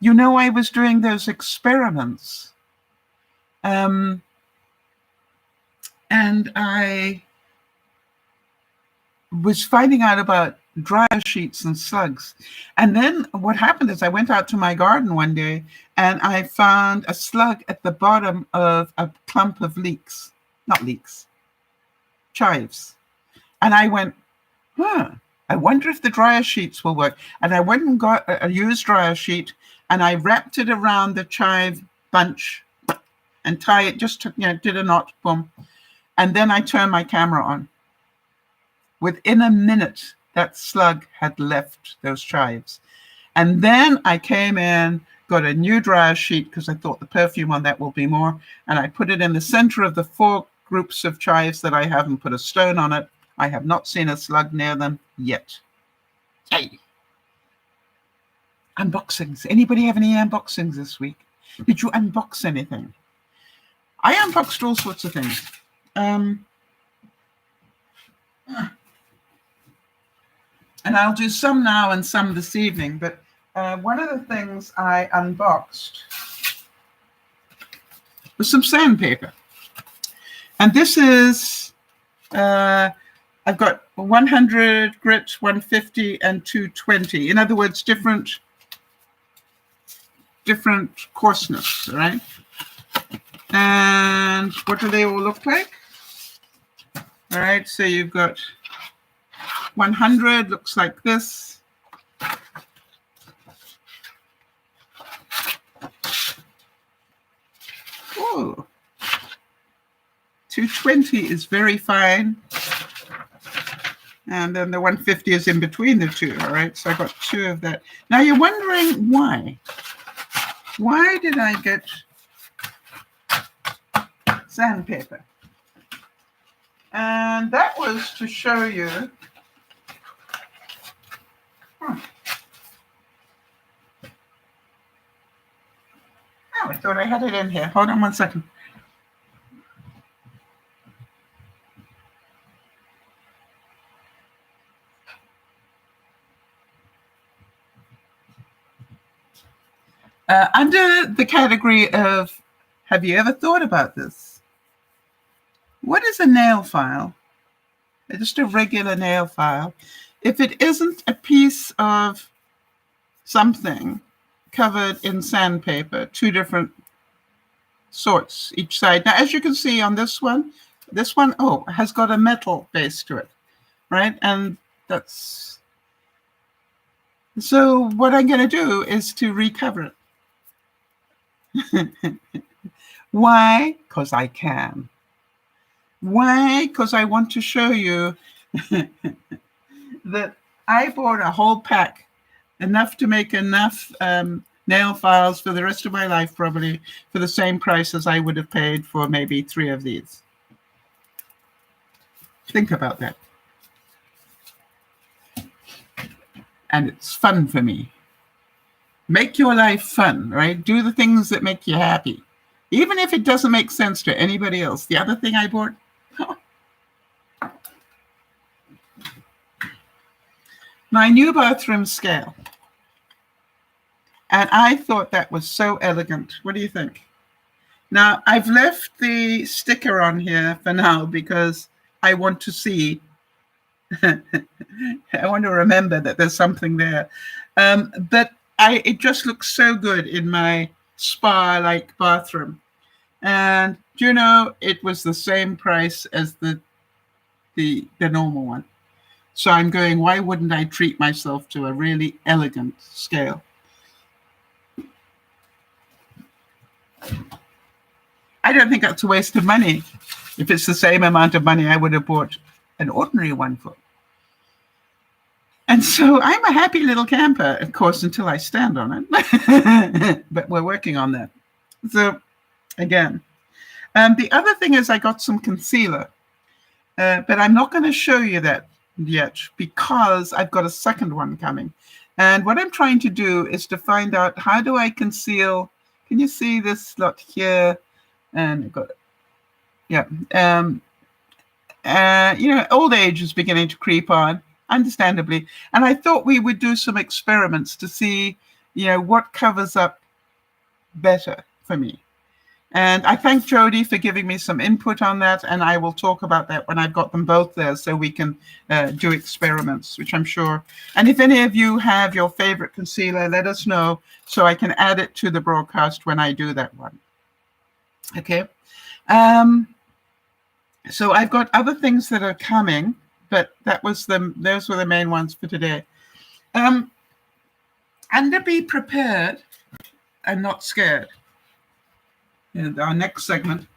was doing those experiments, and I was finding out about dryer sheets and slugs. And then what happened is I went out to my garden one day and I found a slug at the bottom of a clump of chives. And I went, I wonder if the dryer sheets will work. And I went and got a used dryer sheet and I wrapped it around the chive bunch and did a knot, boom. And then I turned my camera on. Within a minute, that slug had left those chives. And then I came in, got a new dryer sheet because I thought the perfume on that will be more. And I put it in the center of the 4 groups of chives that I have and put a stone on it. I have not seen a slug near them yet. Hey. Unboxings. Anybody have any unboxings this week? Did you unbox anything? I unboxed all sorts of things. And I'll do some now and some this evening. But one of the things I unboxed was some sandpaper. And this is a I've got 100 grit, 150, and 220. In other words, different coarseness, right? And what do they all look like? All right, so you've got 100 looks like this. Oh, 220 is very fine. And then the 150 is in between the two, all right? So I got two of that. Now you're wondering why. Why did I get sandpaper? And that was to show you. Oh, I thought I had it in here. Hold on one second. Under the category of, have you ever thought about this? What is a nail file? Just a regular nail file. If it isn't a piece of something covered in sandpaper, two different sorts each side. Now, as you can see on this one, oh, has got a metal base to it, right? And that's, so what I'm going to do is to recover it. Why? Because I can. Why? Because I want to show you that I bought a whole pack, enough to make enough nail files for the rest of my life, probably for the same price as I would have paid for maybe 3 of these. Think about that. And it's fun for me. Make your life fun, right? Do the things that make you happy. Even if it doesn't make sense to anybody else. The other thing I bought, my new bathroom scale. And I thought that was so elegant. What do you think? Now, I've left the sticker on here for now because I want to see. I want to remember that there's something there. But it just looks so good in my spa-like bathroom. And you know, it was the same price as the normal one. So I'm going, why wouldn't I treat myself to a really elegant scale? I don't think that's a waste of money. If it's the same amount of money I would have bought an ordinary one for. And so I'm a happy little camper, of course, until I stand on it. But we're working on that. So again, the other thing is I got some concealer, but I'm not going to show you that yet because I've got a second one coming. And what I'm trying to do is to find out, how do I conceal? Can you see this slot here? And I've got it. Yeah. You know, old age is beginning to creep on, understandably. And I thought we would do some experiments to see, you know, what covers up better for me. And I thank Jodi for giving me some input on that. And I will talk about that when I've got them both there so we can do experiments, which I'm sure. And if any of you have your favorite concealer, let us know so I can add it to the broadcast when I do that one. Okay. So I've got other things that are coming, but those were the main ones for today. And to be prepared and not scared. In our next segment.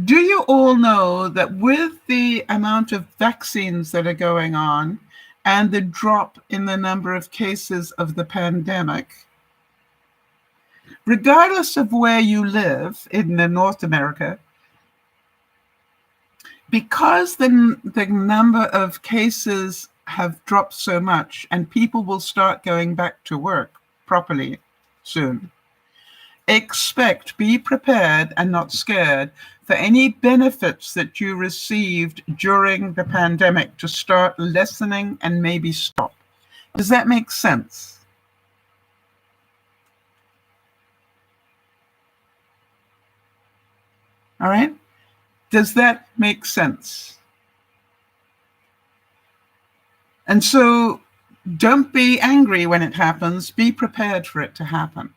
Do you all know that with the amount of vaccines that are going on and the drop in the number of cases of the pandemic, regardless of where you live in North America, because the number of cases have dropped so much and people will start going back to work properly soon, be prepared and not scared for any benefits that you received during the pandemic to start lessening and maybe stop. Does that make sense? All right? Does that make sense? And so don't be angry when it happens. Be prepared for it to happen.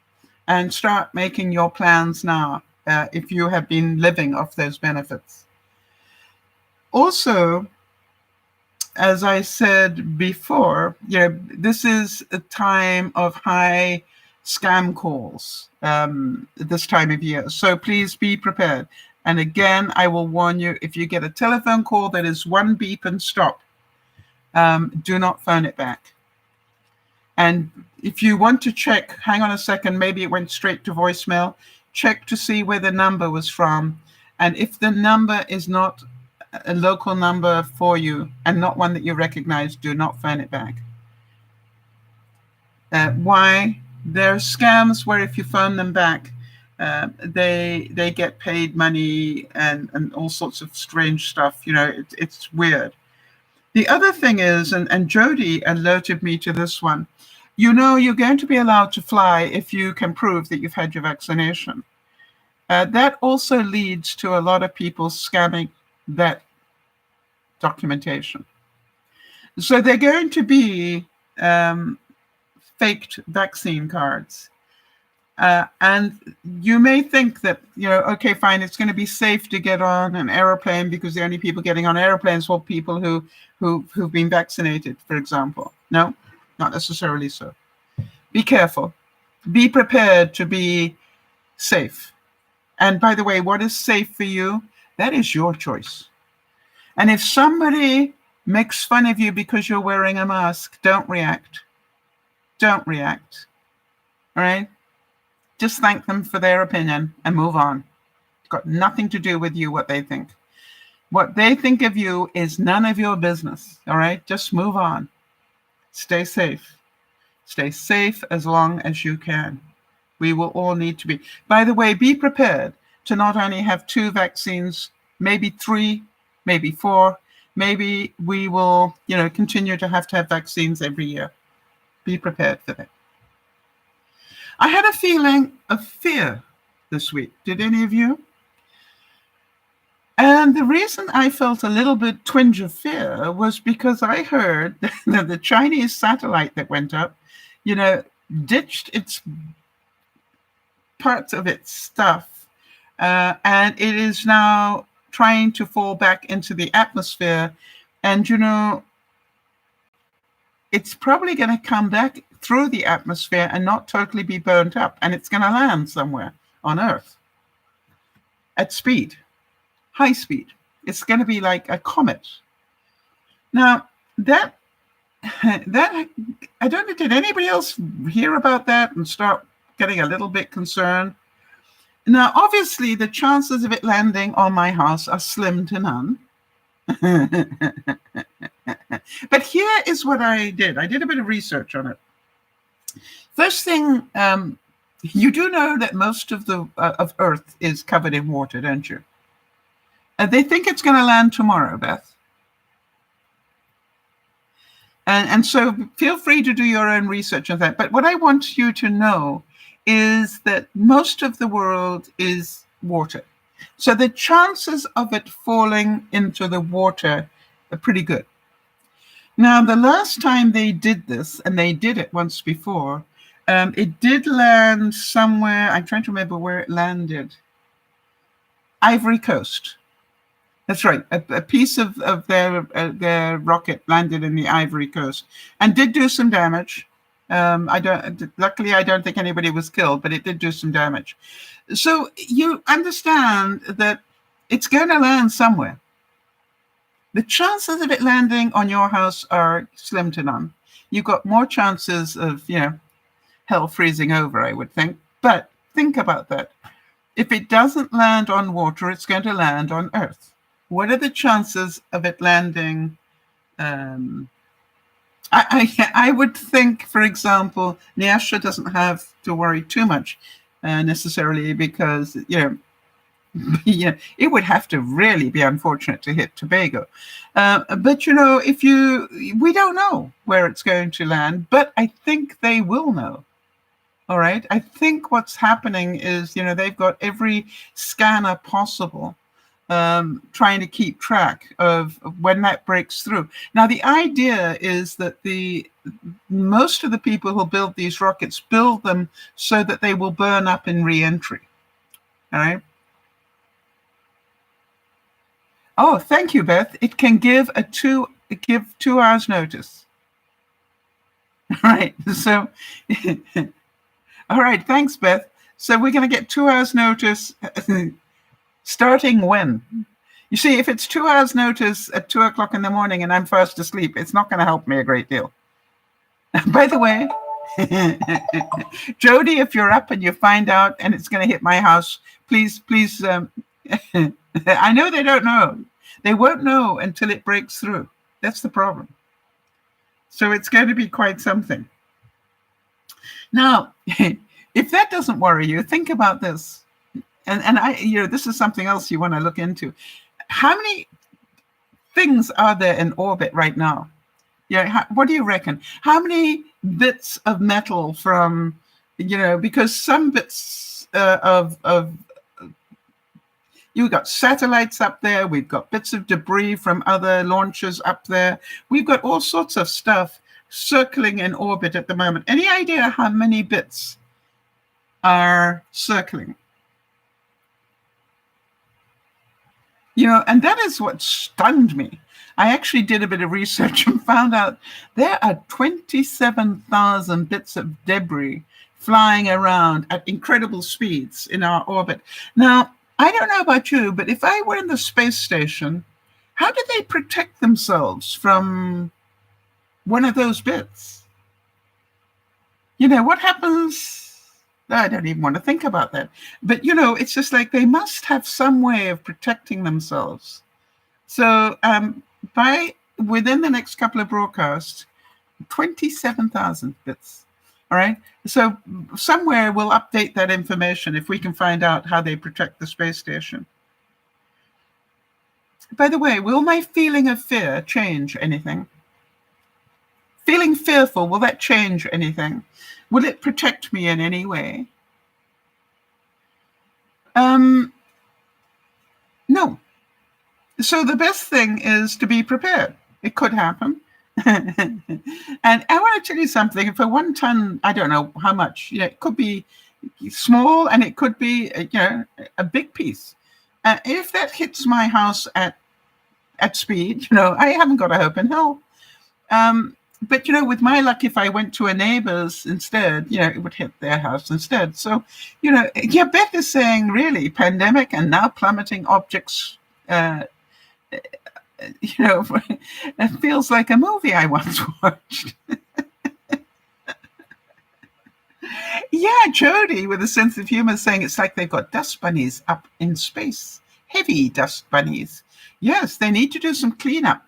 And start making your plans now if you have been living off those benefits. Also, as I said before, this is a time of high scam calls this time of year. So please be prepared. And again, I will warn you, if you get a telephone call that is one beep and stop, do not phone it back. And if you want to check, hang on a second, maybe it went straight to voicemail, check to see where the number was from. And if the number is not a local number for you and not one that you recognize, do not phone it back. Why? There are scams where if you phone them back, they get paid money and all sorts of strange stuff. It's weird. The other thing is, and Jodi alerted me to this one, you're going to be allowed to fly if you can prove that you've had your vaccination. That also leads to a lot of people scamming that documentation. So they're going to be faked vaccine cards. And you may think that, okay, fine, it's going to be safe to get on an airplane because the only people getting on airplanes are people who've been vaccinated, for example. No, not necessarily so. Be careful. Be prepared to be safe. And by the way, what is safe for you? That is your choice. And if somebody makes fun of you because you're wearing a mask, don't react. Don't react. All right? Just thank them for their opinion and move on. It's got nothing to do with you, what they think. What they think of you is none of your business. All right? Just move on. Stay safe. Stay safe as long as you can. We will all need to be. By the way, be prepared to not only have 2 vaccines, maybe 3, maybe 4, maybe we will, continue to have vaccines every year. Be prepared for that. I had a feeling of fear this week. Did any of you? And the reason I felt a little bit twinge of fear was because I heard that the Chinese satellite that went up, ditched its parts of its stuff, and it is now trying to fall back into the atmosphere. And, it's probably going to come back through the atmosphere and not totally be burnt up. And it's going to land somewhere on Earth at speed, high speed. It's going to be like a comet. Now, that I don't know, did anybody else hear about that and start getting a little bit concerned? Now, obviously, the chances of it landing on my house are slim to none. But here is what I did. I did a bit of research on it. First thing, you do know that most of of Earth is covered in water, don't you? They think it's going to land tomorrow, Beth. And so feel free to do your own research on that. But what I want you to know is that most of the world is water. So the chances of it falling into the water are pretty good. Now, the last time they did this, and they did it once before, it did land somewhere. I'm trying to remember where it landed. Ivory Coast. That's right. A piece of their rocket landed in the Ivory Coast and did do some damage. Luckily, I don't think anybody was killed, but it did do some damage. So you understand that it's going to land somewhere. The chances of it landing on your house are slim to none. You've got more chances of, hell freezing over, I would think. But think about that. If it doesn't land on water, it's going to land on Earth. What are the chances of it landing? I would think, for example, Nyasha doesn't have to worry too much necessarily because, it would have to really be unfortunate to hit Tobago. But, we don't know where it's going to land, but I think they will know. All right. I think what's happening is, they've got every scanner possible, trying to keep track of when that breaks through. Now, the idea is that most of the people who build these rockets build them so that they will burn up in re-entry. All right. Oh, thank you, Beth. It can give 2 hours notice. All right. So, all right. Thanks, Beth. So we're going to get 2 hours notice starting when? You see, if it's 2 hours notice at 2 o'clock in the morning and I'm fast asleep, it's not going to help me a great deal. By the way, Jodi, if you're up and you find out and it's going to hit my house, please, I know they don't know. They won't know until it breaks through. That's the problem. So it's going to be quite something. Now, if that doesn't worry you, think about this. And this is something else you want to look into. How many things are there in orbit right now? What do you reckon? How many bits of metal from, because some bits you've got satellites up there, we've got bits of debris from other launches up there, we've got all sorts of stuff circling in orbit at the moment. Any idea how many bits are circling? And that is what stunned me. I actually did a bit of research and found out there are 27,000 bits of debris flying around at incredible speeds in our orbit. Now, I don't know about you, but if I were in the space station, how do they protect themselves from one of those bits? What happens? I don't even want to think about that. But, it's just like they must have some way of protecting themselves. So within the next couple of broadcasts, 27,000 bits. All right. So somewhere we'll update that information if we can find out how they protect the space station. By the way, will my feeling of fear change anything? Feeling fearful, will that change anything? Will it protect me in any way? No. So the best thing is to be prepared. It could happen. And I want to tell you something. For 1 ton, I don't know how much. It could be small and it could be a big piece. If that hits my house at speed, I haven't got a hope in hell. But with my luck, if I went to a neighbor's instead, it would hit their house instead. So Beth is saying really pandemic and now plummeting objects. It feels like a movie I once watched. Yeah, Jodi, with a sense of humor, saying it's like they've got dust bunnies up in space. Heavy dust bunnies. Yes, they need to do some cleanup.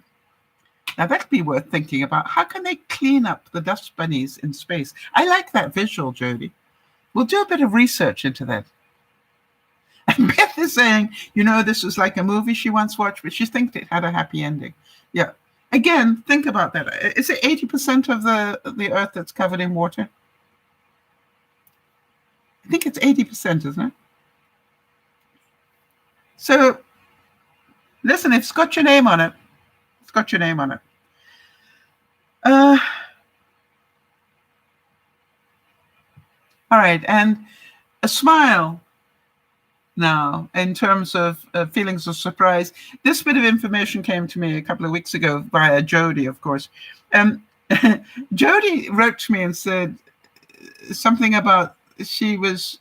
Now, that'd be worth thinking about. How can they clean up the dust bunnies in space? I like that visual, Jodi. We'll do a bit of research into that. And Beth is saying, this was like a movie she once watched, but she thinks it had a happy ending. Yeah. Again, think about that. Is it 80% of the Earth that's covered in water? I think it's 80%, isn't it? So, listen, it's got your name on it. It's got your name on it. All right, and a smile now in terms of feelings of surprise. This bit of information came to me a couple of weeks ago via Jodi, of course. Jodi wrote to me and said something about she was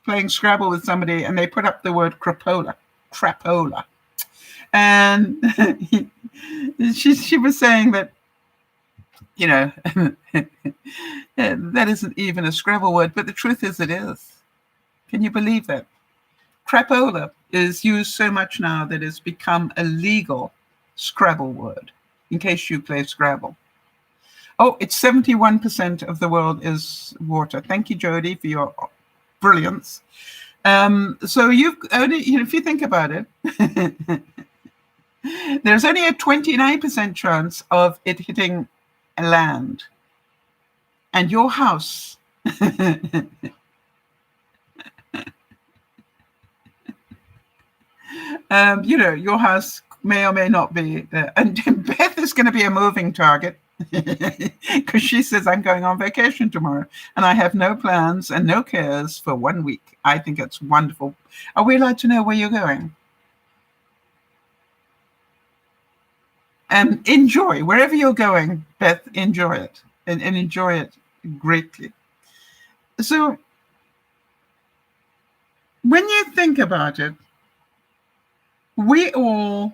playing Scrabble with somebody and they put up the word crapola. And she was saying that, that isn't even a Scrabble word, but the truth is it is. Can you believe that? Crapola is used so much now that it's become a legal Scrabble word, in case you play Scrabble. Oh, it's 71% of the world is water. Thank you, Jodi, for your brilliance. So you've only, if you think about it, there's only a 29% chance of it hitting land. And your house Your house may or may not be, and Beth is going to be a moving target because she says, I'm going on vacation tomorrow and I have no plans and no cares for 1 week. I think it's wonderful. Are we allowed to know where you're going? And enjoy wherever you're going, Beth, enjoy it and enjoy it greatly. So when you think about it, we all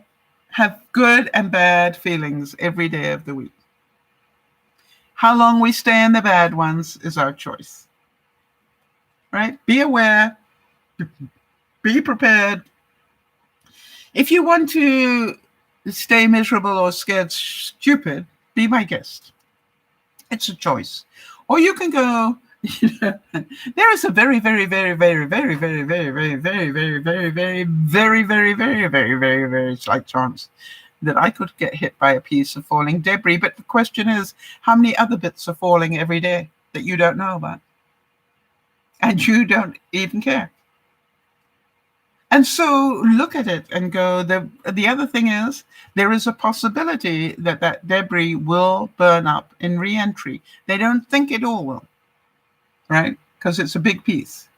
have good and bad feelings every day of the week. How long we stay in the bad ones is our choice, right? Be aware, be prepared. If you want to stay miserable or scared stupid, be my guest. It's a choice. Or you can go, there is a very, very, very, very, very, very, very, very, very, very, very, very, very, very, very, very, very, very slight chance that I could get hit by a piece of falling debris. But the question is, how many other bits are falling every day that you don't know about? And you don't even care. And so look at it and go, the other thing is, there is a possibility that that debris will burn up in re-entry. They don't think it all will, right? Because it's a big piece.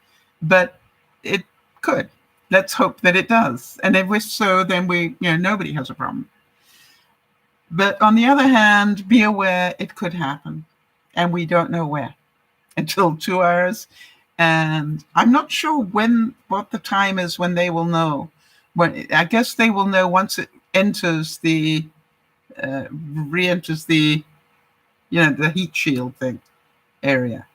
But it could. Let's hope that it does. And if so, then nobody has a problem. But on the other hand, be aware it could happen. And we don't know where until 2 hours. And I'm not sure what the time is when they will know. I guess they will know once it enters re-enters the heat shield thing area.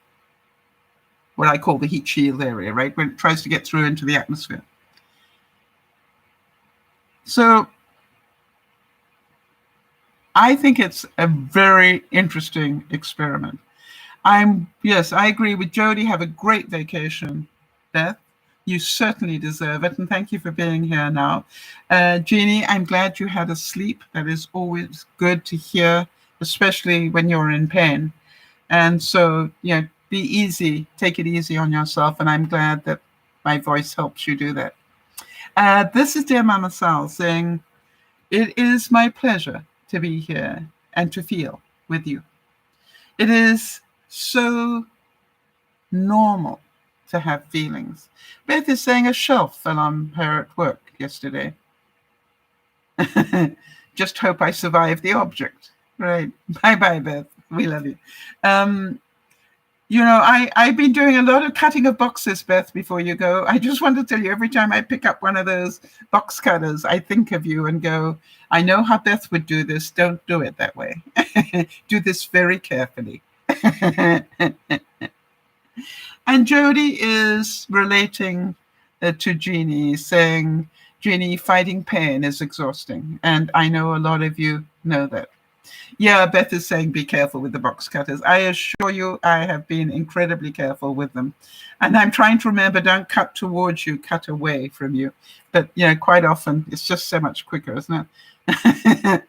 What I call the heat shield area, right? When it tries to get through into the atmosphere. So I think it's a very interesting experiment. Yes, I agree with Jodi. Have a great vacation, Beth. You certainly deserve it. And thank you for being here now. Jeannie, I'm glad you had a sleep. That is always good to hear, especially when you're in pain. And so, be easy. Take it easy on yourself. And I'm glad that my voice helps you do that. This is DearMamaSal saying, it is my pleasure to be here and to feel with you. It is so normal to have feelings. Beth is saying a shelf fell on her at work yesterday. Just hope I survive the object. Right. Bye-bye, Beth. We love you. I've been doing a lot of cutting of boxes, Beth, before you go. I just want to tell you, every time I pick up one of those box cutters, I think of you and go, I know how Beth would do this. Don't do it that way. Do this very carefully. And Jodi is relating to Jeannie, saying, Jeannie, fighting pain is exhausting. And I know a lot of you know that. Yeah, Beth is saying be careful with the box cutters. I assure you, I have been incredibly careful with them. And I'm trying to remember, don't cut towards you, cut away from you. But, quite often it's just so much quicker, isn't it?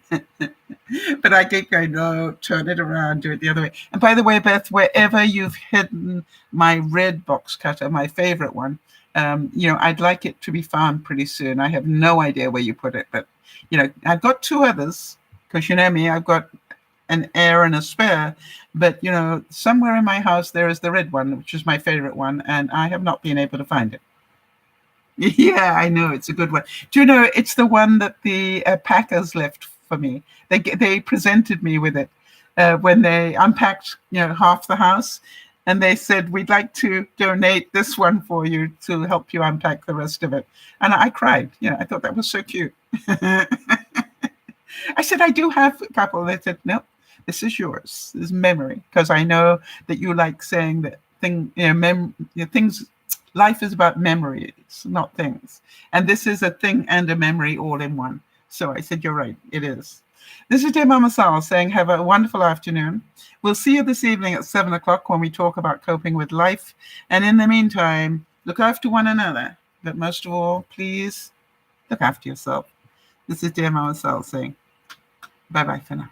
But I keep going, no, turn it around, do it the other way. And by the way, Beth, wherever you've hidden my red box cutter, my favorite one, I'd like it to be found pretty soon. I have no idea where you put it, but, I've got 2 others. Because you know me, I've got an heir and a spare, but somewhere in my house there is the red one, which is my favorite one, and I have not been able to find it. Yeah, I know, it's a good one. Do you know, it's the one that the packers left for me. They presented me with it when they unpacked half the house, and they said, we'd like to donate this one for you to help you unpack the rest of it. And I cried. I thought that was so cute. I said, I do have a couple. They said, no, this is yours. This is memory. Because I know that you like saying that things, life is about memory. It's not things. And this is a thing and a memory all in one. So I said, you're right. It is. This is DearMamaSal saying, have a wonderful afternoon. We'll see you this evening at 7 o'clock when we talk about coping with life. And in the meantime, look after one another. But most of all, please look after yourself. This is DearMamaSal saying, bye-bye for now.